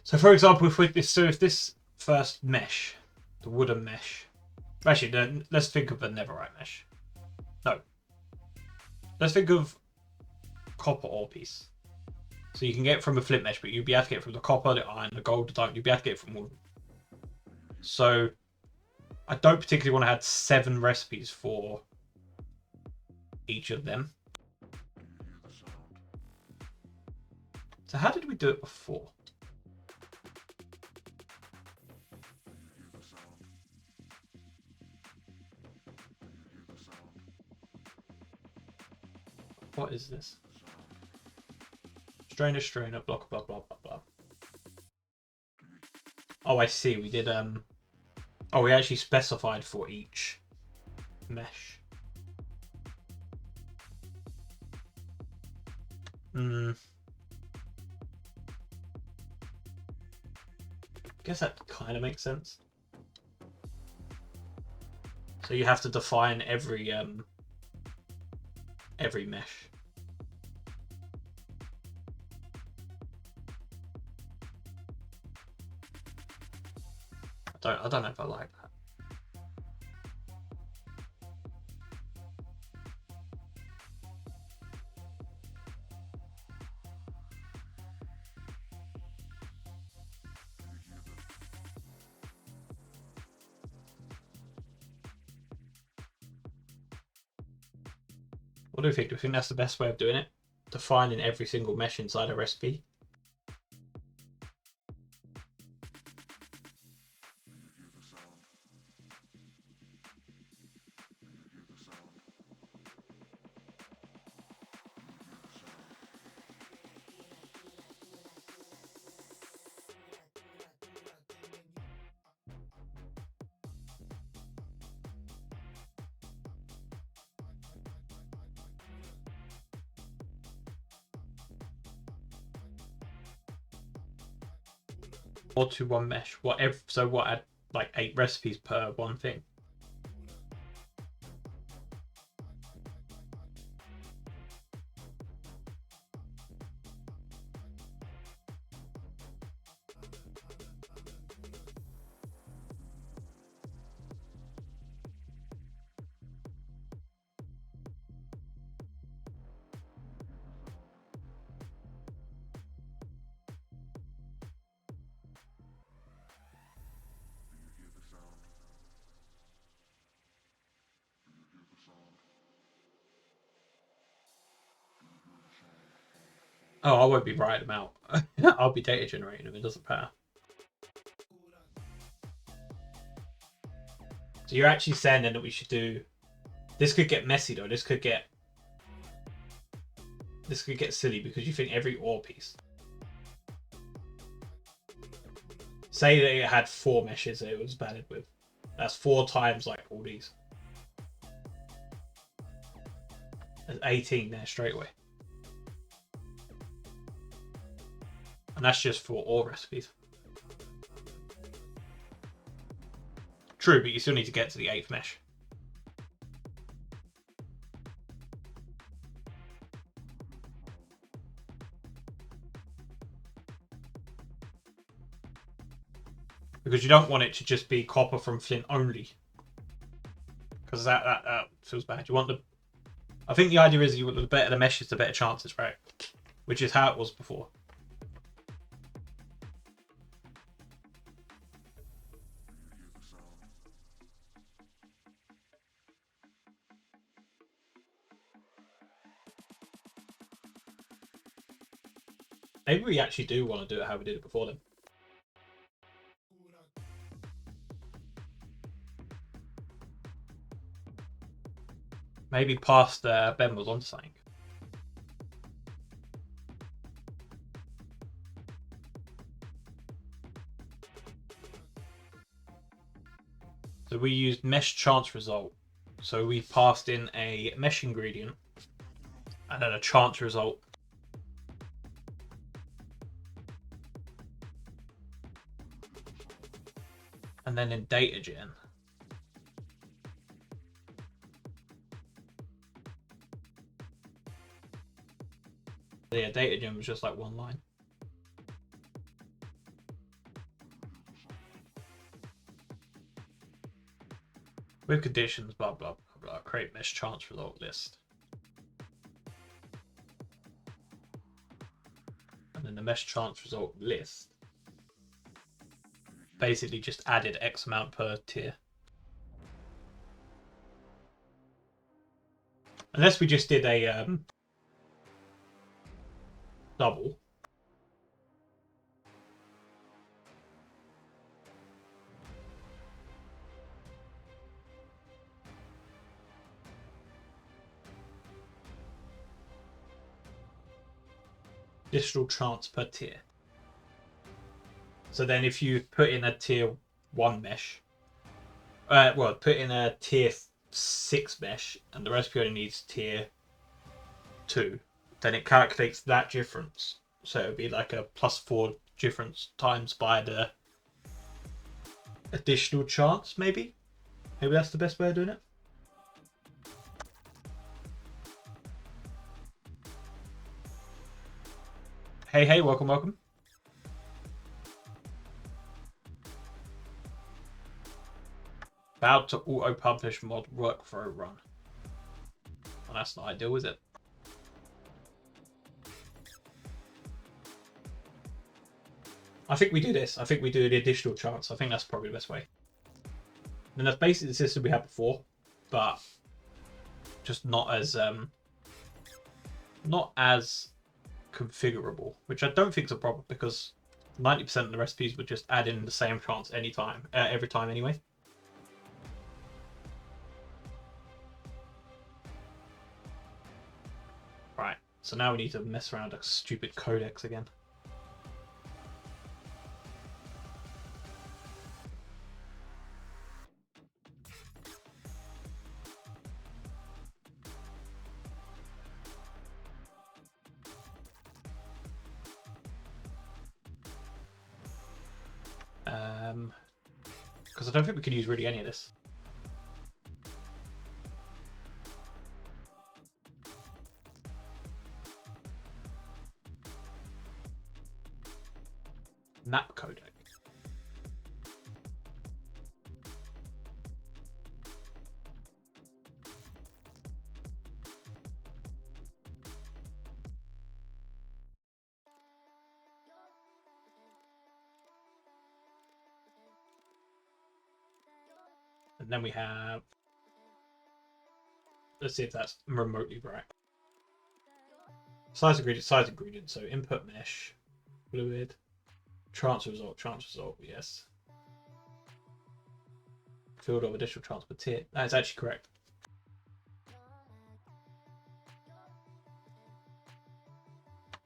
So for example, if this first mesh, the wooden mesh... Actually, no, let's think of the netherite mesh. No. Let's think of copper ore piece. So you can get it from a flint mesh, but you'll be able to get it from the copper, the iron, the gold, the diamond. You'll be able to get it from all of them. So I don't particularly want to add 7 recipes for each of them. So how did we do it before? What is this? Strainer, blah, blah, blah, blah, blah. Oh, I see. We did, oh, we actually specified for each mesh. Guess that kind of makes sense. So you have to define every mesh. I don't know if I like that. What do you think? Do you think that's the best way of doing it? Defining every single mesh inside a recipe? Or to one mesh. So what? Add like 8 recipes per one thing. Oh, I won't be writing them out. I'll be data generating them. It doesn't matter. So you're actually saying then that we should do... This could get messy though. This could get silly because you think every ore piece... Say that it had 4 meshes that it was valid with. That's 4 times like all these. There's 18 there straight away. And that's just for ore recipes. True, but you still need to get to the 8th mesh. Because you don't want it to just be copper from flint only. Because that feels bad. You want the... I think the idea is the better the meshes, the better chances, right? Which is how it was before. Maybe we actually do want to do it how we did it before then. Maybe past Ben was on something. So we used mesh chance result. So we passed in a mesh ingredient and then a chance result. And then in data gen, yeah, data gen was just like one line. With conditions, blah, blah, blah, blah, create mesh chance result list. And then the mesh chance result list basically just added X amount per tier. Unless we just did a double. Additional chance per tier. So then if you put in a tier 1 mesh, put in a tier 6 mesh and the recipe only needs tier 2, then it calculates that difference. So it would be like a +4 difference times by the additional chance, maybe? Maybe that's the best way of doing it. Hey, welcome, welcome. About to auto-publish mod workflow run. Well, that's not ideal, is it? I think we do this. I think we do the additional chance. I think that's probably the best way. And that's basically the system we had before, but just not as configurable, which I don't think is a problem because 90% of the recipes would just add in the same chance anytime, every time anyway. Right, so now we need to mess around a stupid codex again. Because I don't think we can use really any of this. Map codec. And then we have, let's see if that's remotely right. Size ingredient, so input mesh, fluid, transfer result, yes. Field of additional transfer tier. That is actually correct.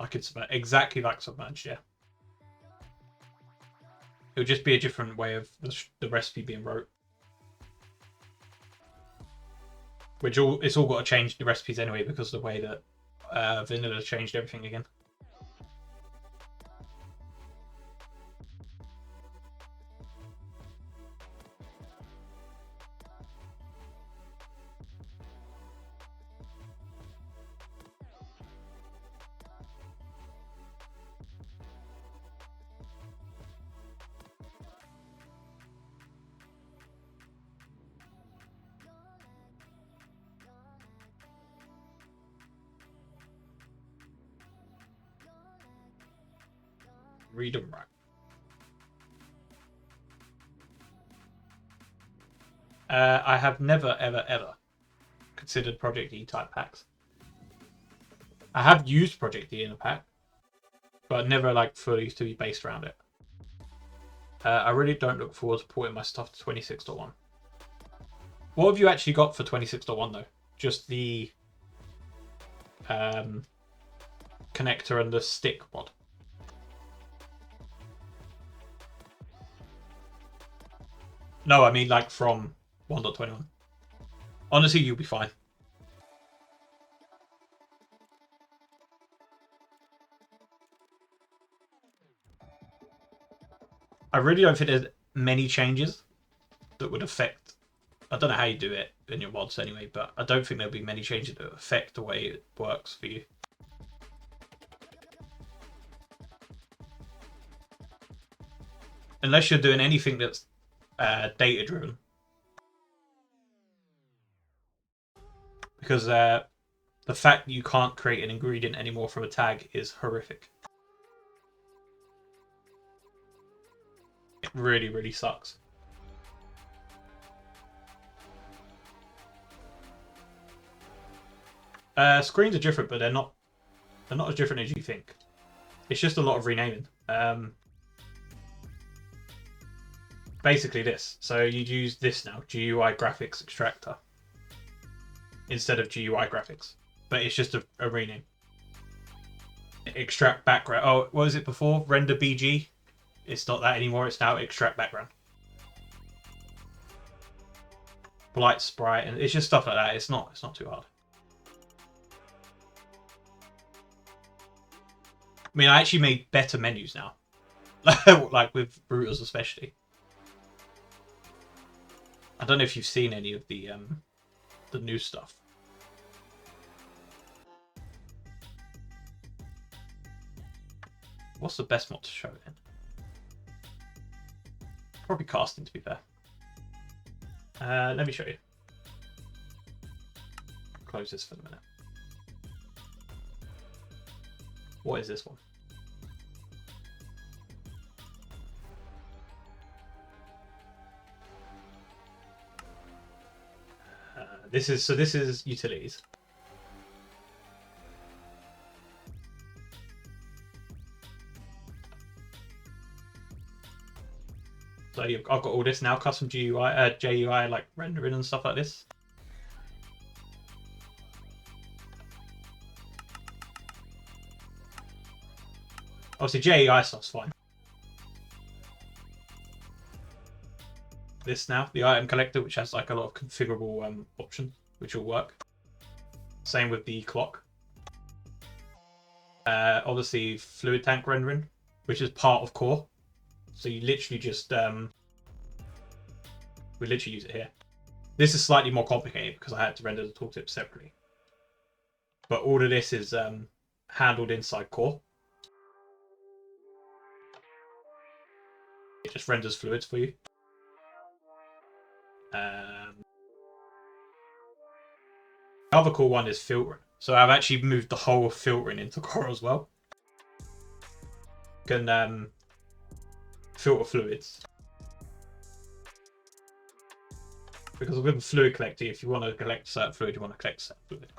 I could submerge exactly like submerged, yeah. It would just be a different way of the recipe being wrote. Which it's all got to change the recipes anyway because of the way that vanilla changed everything again. Read and write. I have never, ever considered Project E type packs. I have used Project E in a pack, but never like fully to be based around it. I really don't look forward to porting my stuff to 26.1. What have you actually got for 26.1 though? Just the connector and the stick mod. No, I mean like from 1.21. Honestly, you'll be fine. I really don't think there's many changes that would affect. I don't know how you do it in your mods anyway, but I don't think there'll be many changes that affect the way it works for you. Unless you're doing anything that's data driven. Because the fact that you can't create an ingredient anymore from a tag is horrific. It really, really sucks. Screens are different, but they're not as different as you think. It's just a lot of renaming. Basically this. So you'd use this now, GUI graphics extractor, instead of GUI graphics. But it's just a rename. Extract background. Oh, what was it before? Render BG? It's not that anymore. It's now extract background. Blight Sprite, and it's just stuff like that. It's not too hard. I mean, I actually made better menus now, like with routers especially. I don't know if you've seen any of the new stuff. What's the best mod to show then? Probably casting, to be fair. Let me show you. Close this for the minute. What is this one? This is utilities. So I've got all this now, custom GUI, JUI, like rendering and stuff like this. Obviously, JUI stuff's fine. This now, the item collector, which has like a lot of configurable options, which will work. Same with the clock. Obviously, fluid tank rendering, which is part of core. So you literally just we literally use it here. This is slightly more complicated because I had to render the tooltip separately. But all of this is handled inside core. It just renders fluids for you. The other cool one is filtering. So I've actually moved the whole of filtering into core as well. You can filter fluids. Because with fluid collecting, if you want to collect a certain fluid, you want to collect a certain fluid.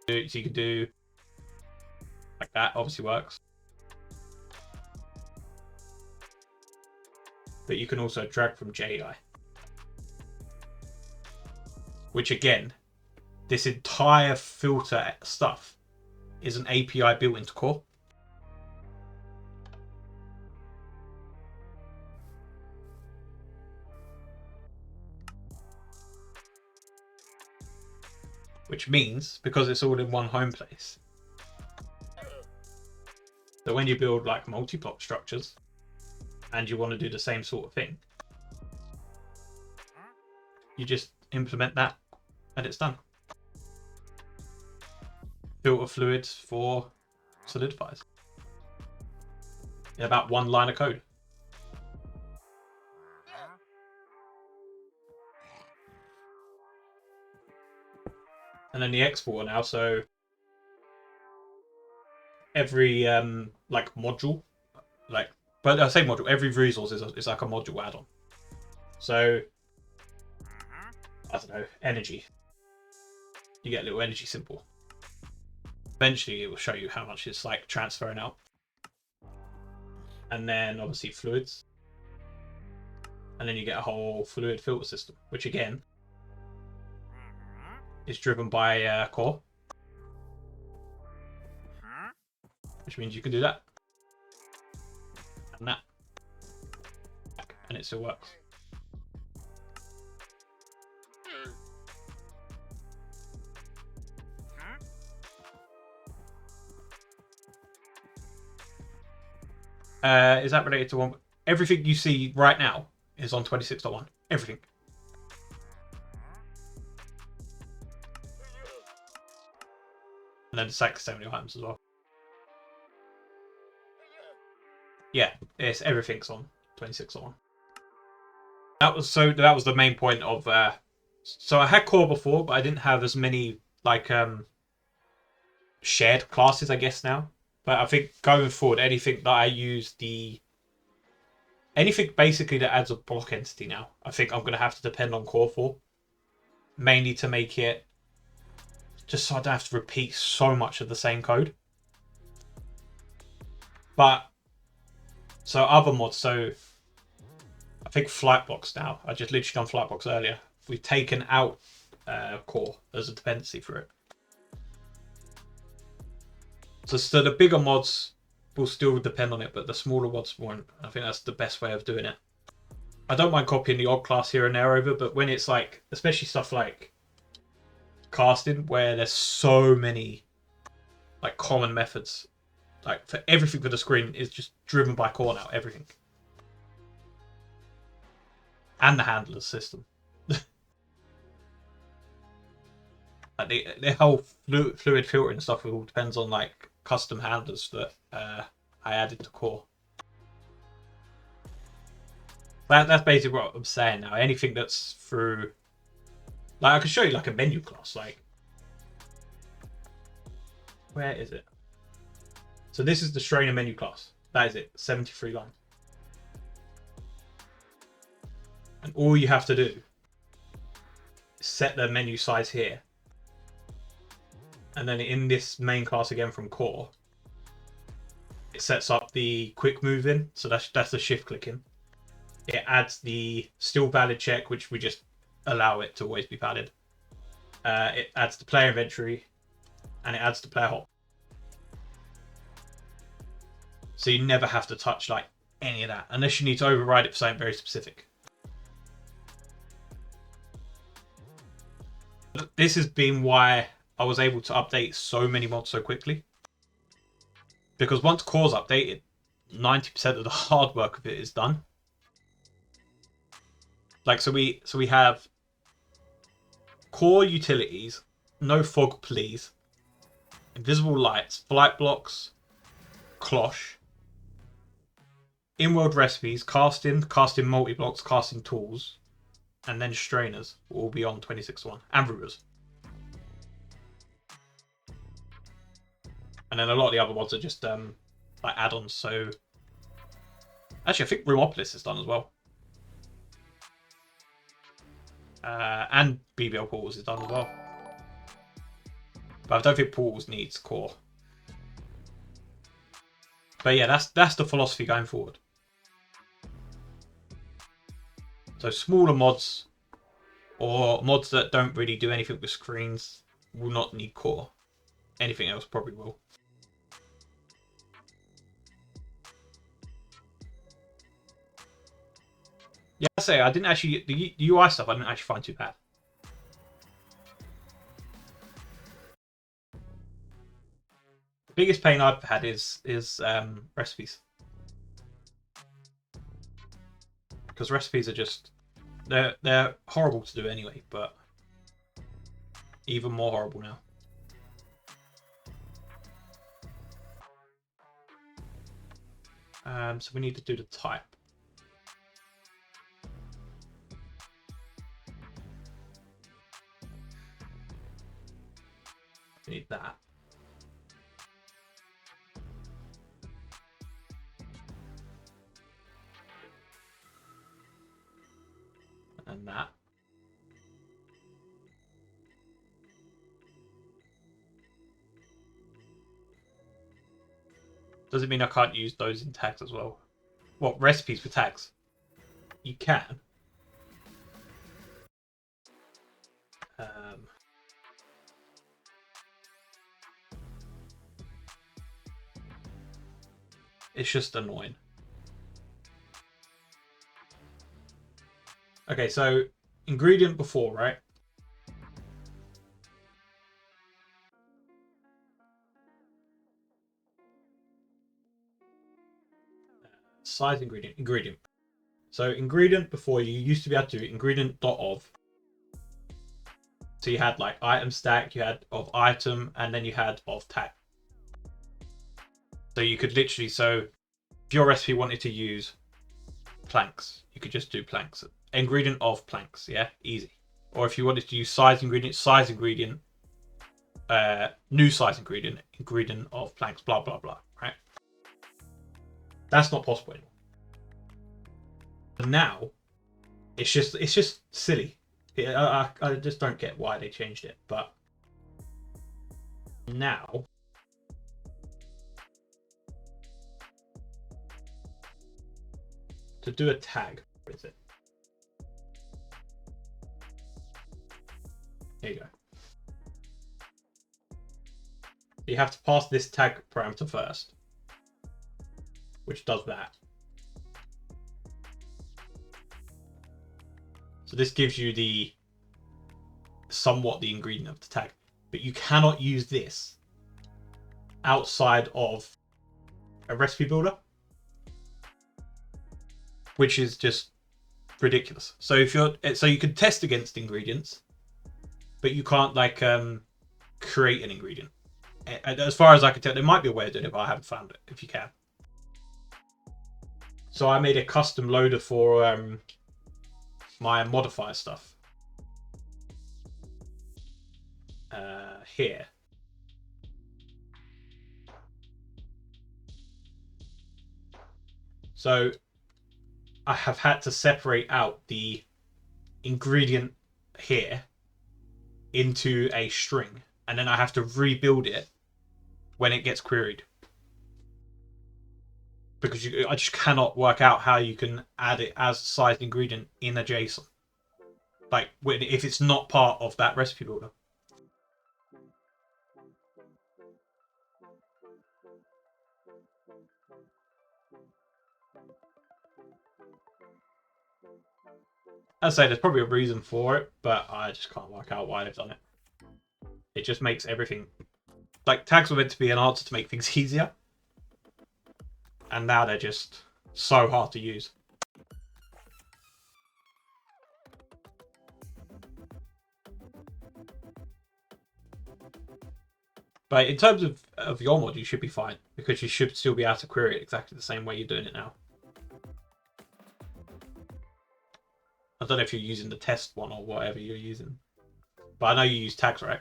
So you can do like that, obviously works. But you can also drag from JI. Which again, this entire filter stuff is an API built into core. Which means, because it's all in one home place, that when you build like multi-block structures and you want to do the same sort of thing, you just implement that and it's done. Filter fluids for solidifiers. In about one line of code. And then the exporter now, so every like module, like, but I say module, every resource is like a module add-on. So I don't know, energy. You get a little energy symbol. Eventually it will show you how much it's like transferring out. And then obviously fluids. And then you get a whole fluid filter system, which again is driven by core. Which means you can do that. And that. And it still works. Is that related to one? Everything you see right now is on 26.1. Everything. And then Sack 70 items as well. Yeah, it's everything's on 26.1. That was the main point of so I had core before, but I didn't have as many like shared classes, I guess now. But I think going forward, anything that I use anything basically that adds a block entity now, I think I'm gonna have to depend on core for. Mainly to make it just so I don't have to repeat so much of the same code. But so other mods, so I think Flightbox now. I just literally done Flightbox earlier. We've taken out core as a dependency for it. So the bigger mods will still depend on it, but the smaller mods won't. I think that's the best way of doing it. I don't mind copying the odd class here and there over, but when it's like, especially stuff like casting, where there's so many like common methods, like for everything for the screen is just driven by core now, everything. And the handler system. Like the whole fluid filtering stuff all depends on like custom handlers that I added to core. That's basically what I'm saying now. Anything that's through, like I can show you like a menu class. Like, where is it? So this is the Strainer menu class. That is it. 73 lines. And all you have to do is set the menu size here. And then in this main class again from core, it sets up the quick move in. So that's the shift clicking. It adds the still valid check, which we just allow it to always be valid. It adds the player inventory, and it adds the player hop. So you never have to touch like any of that, unless you need to override it for something very specific. This has been why I was able to update so many mods so quickly. Because once core's updated, 90% of the hard work of it is done. Like, so we have core utilities, no fog please, invisible lights, flight blocks, cloche, in-world recipes, casting multi-blocks, casting tools, and then strainers will all be on 26.1, and routers. And then a lot of the other ones are just like add-ons. So actually, I think Roomopolis is done as well. And BBL Portals is done as well. But I don't think Portals needs core. But yeah, that's the philosophy going forward. So smaller mods, or mods that don't really do anything with screens, will not need core. Anything else probably will. Yeah, I say I didn't actually, the UI stuff I didn't actually find too bad. The biggest pain I've had is recipes. Because recipes are just, they're horrible to do anyway, but even more horrible now. So we need to do the type. We need that. And that. Does it mean I can't use those in tags as well? What, recipes for tags? You can. It's just annoying. Okay, so ingredient before, right? Size ingredient. So ingredient before, you used to be able to do ingredient.of. So you had like item stack, you had of item, and then you had of tag. So you could literally, so if your recipe wanted to use planks, you could just do planks. Ingredient of planks, yeah, easy. Or if you wanted to use size ingredient, new size ingredient of planks, blah blah blah, right? That's not possible anymore. But now, it's just silly. I just don't get why they changed it. But now, to do a tag, what is it? Here you go. You have to pass this tag parameter first, which does that. So this gives you the somewhat the ingredient of the tag, but you cannot use this outside of a recipe builder, which is just ridiculous. So if you're you can test against ingredients, but you can't like create an ingredient. As far as I can tell, there might be a way of doing it, but I haven't found it. If you can, so I made a custom loader for my modifier stuff here. So I have had to separate out the ingredient here into a string, and then I have to rebuild it when it gets queried, because I just cannot work out how you can add it as a sized ingredient in a JSON, like if it's not part of that recipe builder. As I say, there's probably a reason for it, but I just can't work out why they've done it. It just makes everything... Like, tags were meant to be an answer to make things easier, and now they're just so hard to use. But in terms of your mod, you should be fine, because you should still be able to query it exactly the same way you're doing it now. I don't know if you're using the test one or whatever you're using, but I know you use tags, right?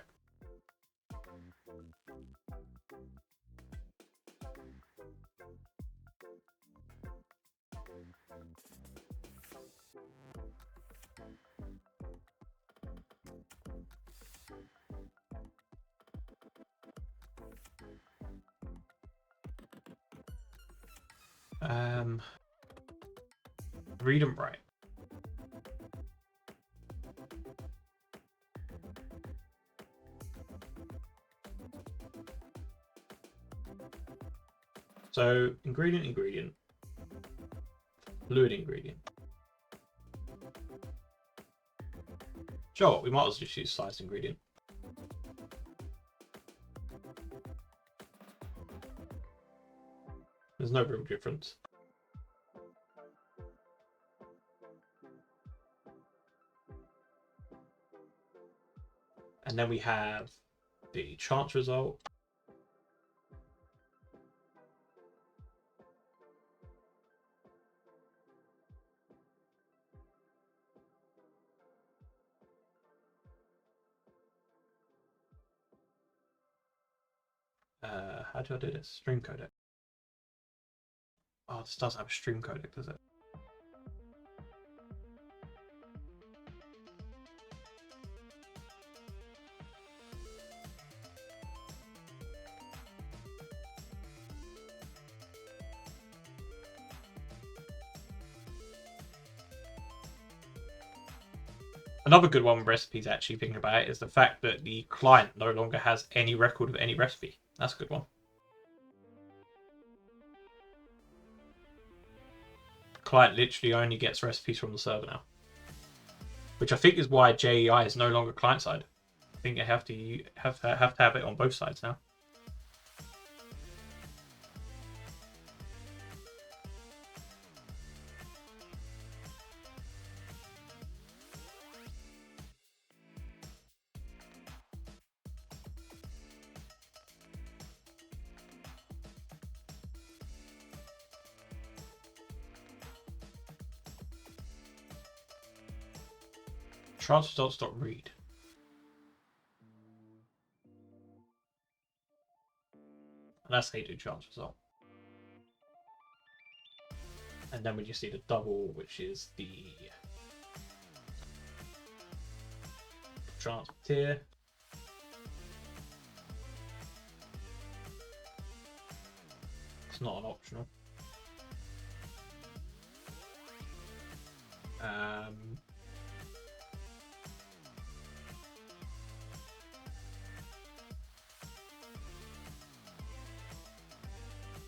Read and write. So ingredient, fluid ingredient. Sure, we might as well just use sized ingredient. There's no real difference. And then we have the chance result. How do I do this? Stream codec. Oh, this does have a stream codec, does it? Another good one with recipes, actually, thinking about it, is the fact that the client no longer has any record of any recipe. That's a good one. The client literally only gets recipes from the server now, which I think is why JEI is no longer client-side. I think you have to have it on both sides now. Chance results.read. And that's how you do chance result. And then we just need a double, which is the chance tier. It's not an optional.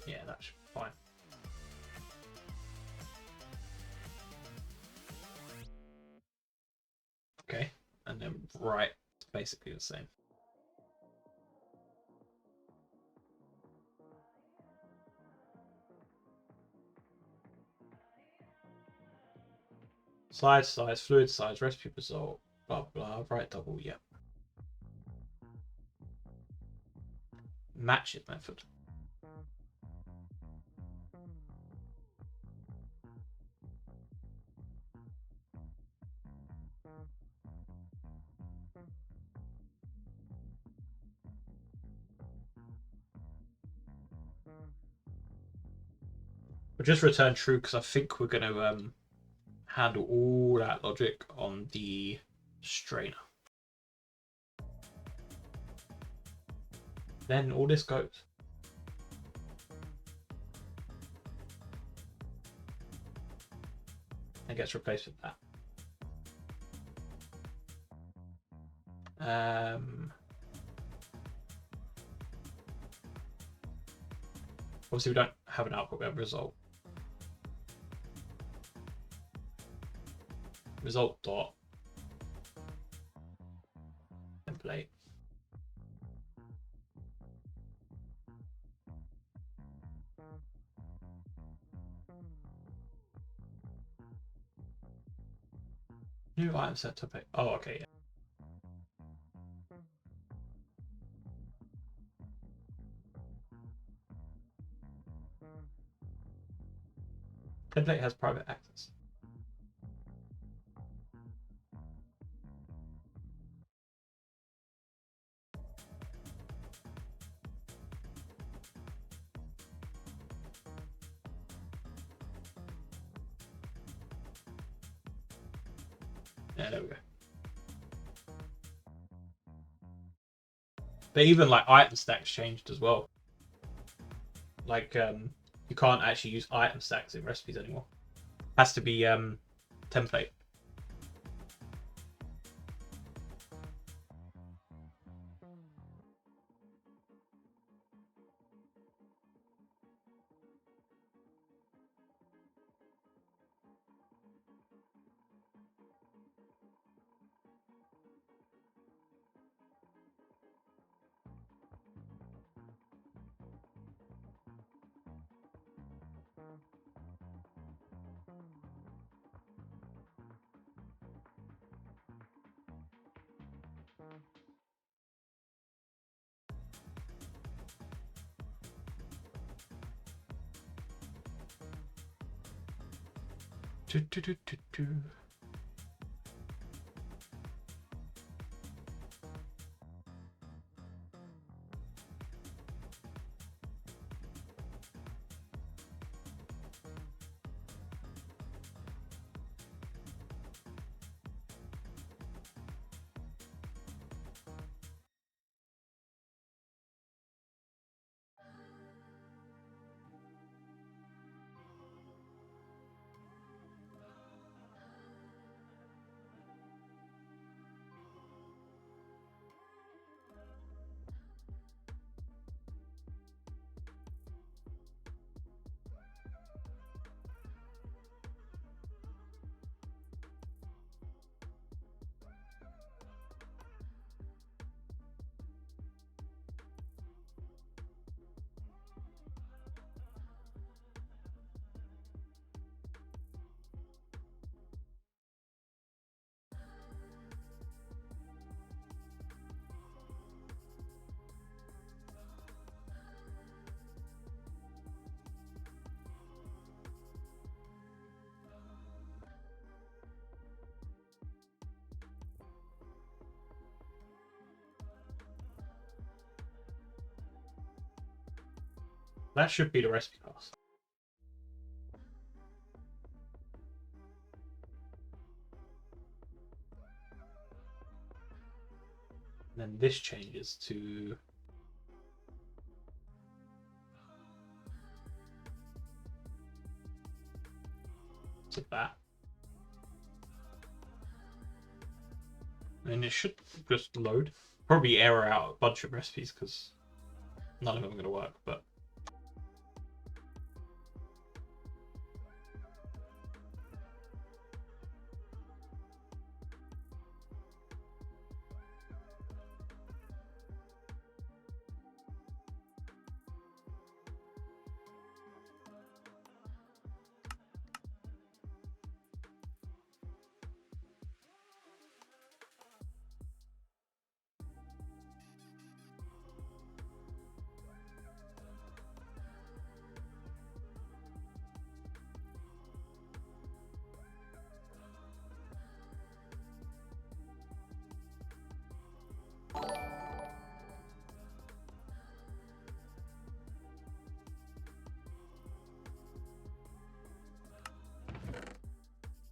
Yeah, that's fine. Okay, and then right, it's basically the same. Size, fluid size, recipe result, blah blah, right double, yep. Match it method. We'll just return true because I think we're going to handle all that logic on the strainer. Then all this goes. And gets replaced with that. Obviously we don't have an output, we have a result. Result dot template. New item set template. Oh, okay. Yeah. Template has private access. Yeah, there we go. But even like item stacks changed as well. Like you can't actually use item stacks in recipes anymore. Has to be template. That should be the recipe class. And then this changes to that. And it should just load. Probably error out a bunch of recipes because none of them are going to work, but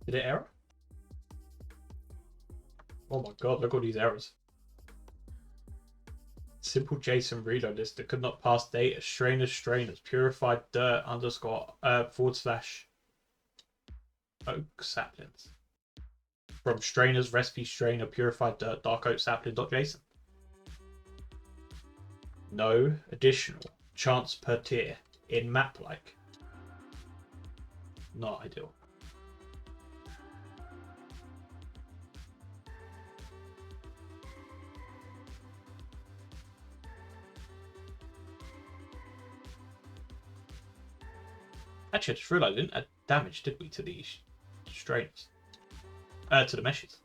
Did it error? Oh my god, look at all these errors. Simple JSON reload list that could not pass data. Strainers, purified dirt underscore / oak saplings. From strainers, recipe strainer, purified dirt, dark oak sapling.json. No additional chance per tier in map like. Not ideal. Actually, I just realised I didn't add damage, did we, to these strainers? To the meshes.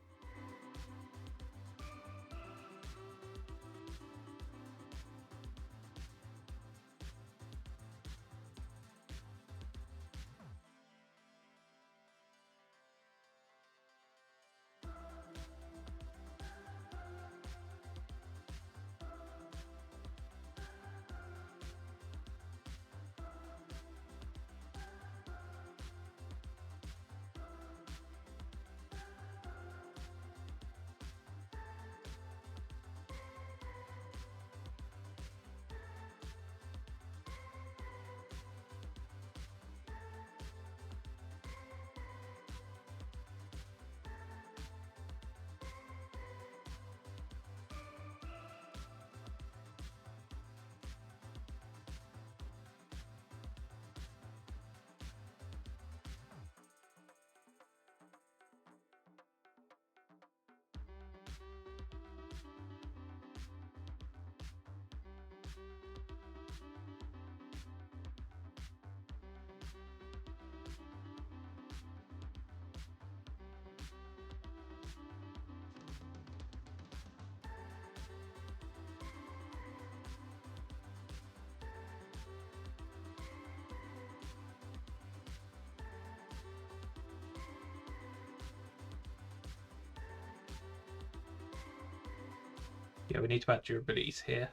Yeah, we need to add durabilities here.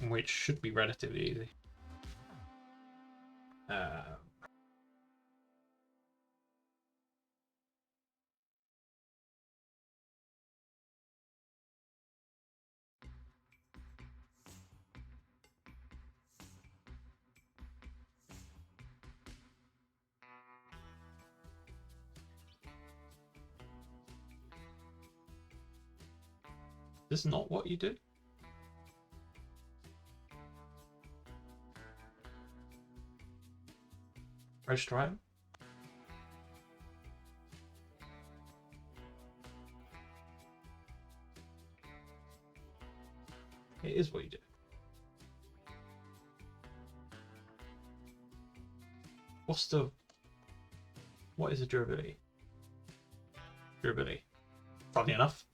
Which should be relatively easy. This is not what you do? Register item? It is what you do. What is a durability? Durability. Funny enough.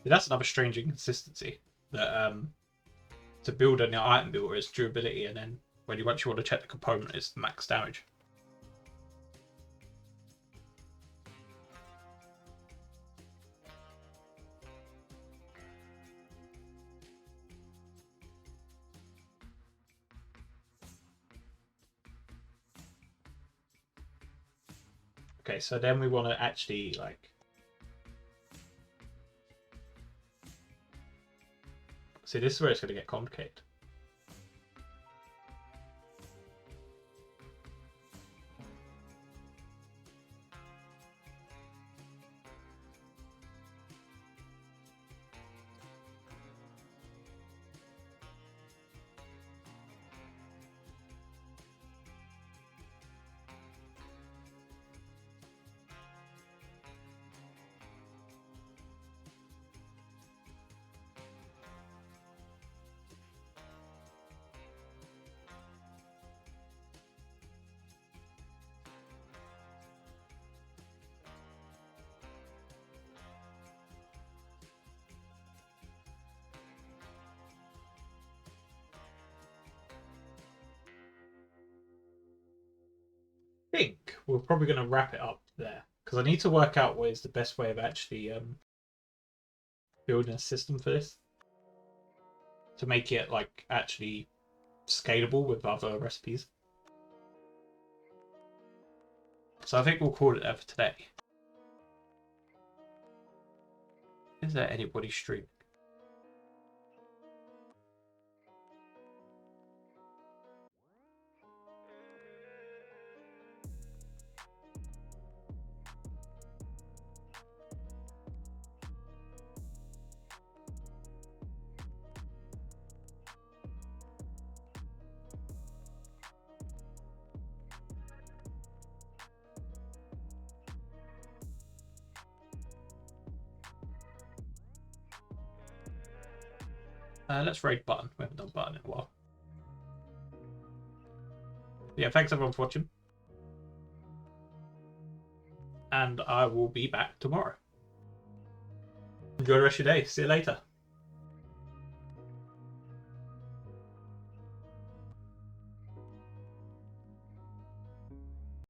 That's another strange inconsistency. That to build an item builder is durability, and then when you want to check the component, it's max damage. Okay, so then we want to actually like. See, this is where it's going to get complicated. we're probably going to wrap it up there because I need to work out what is the best way of actually building a system for this to make it like actually scalable with other recipes. So I think we'll call it there for today. Is there anybody streaming? Let's raid Button. We haven't done Button in a while. Yeah, thanks everyone for watching. And I will be back tomorrow. Enjoy the rest of your day. See you later.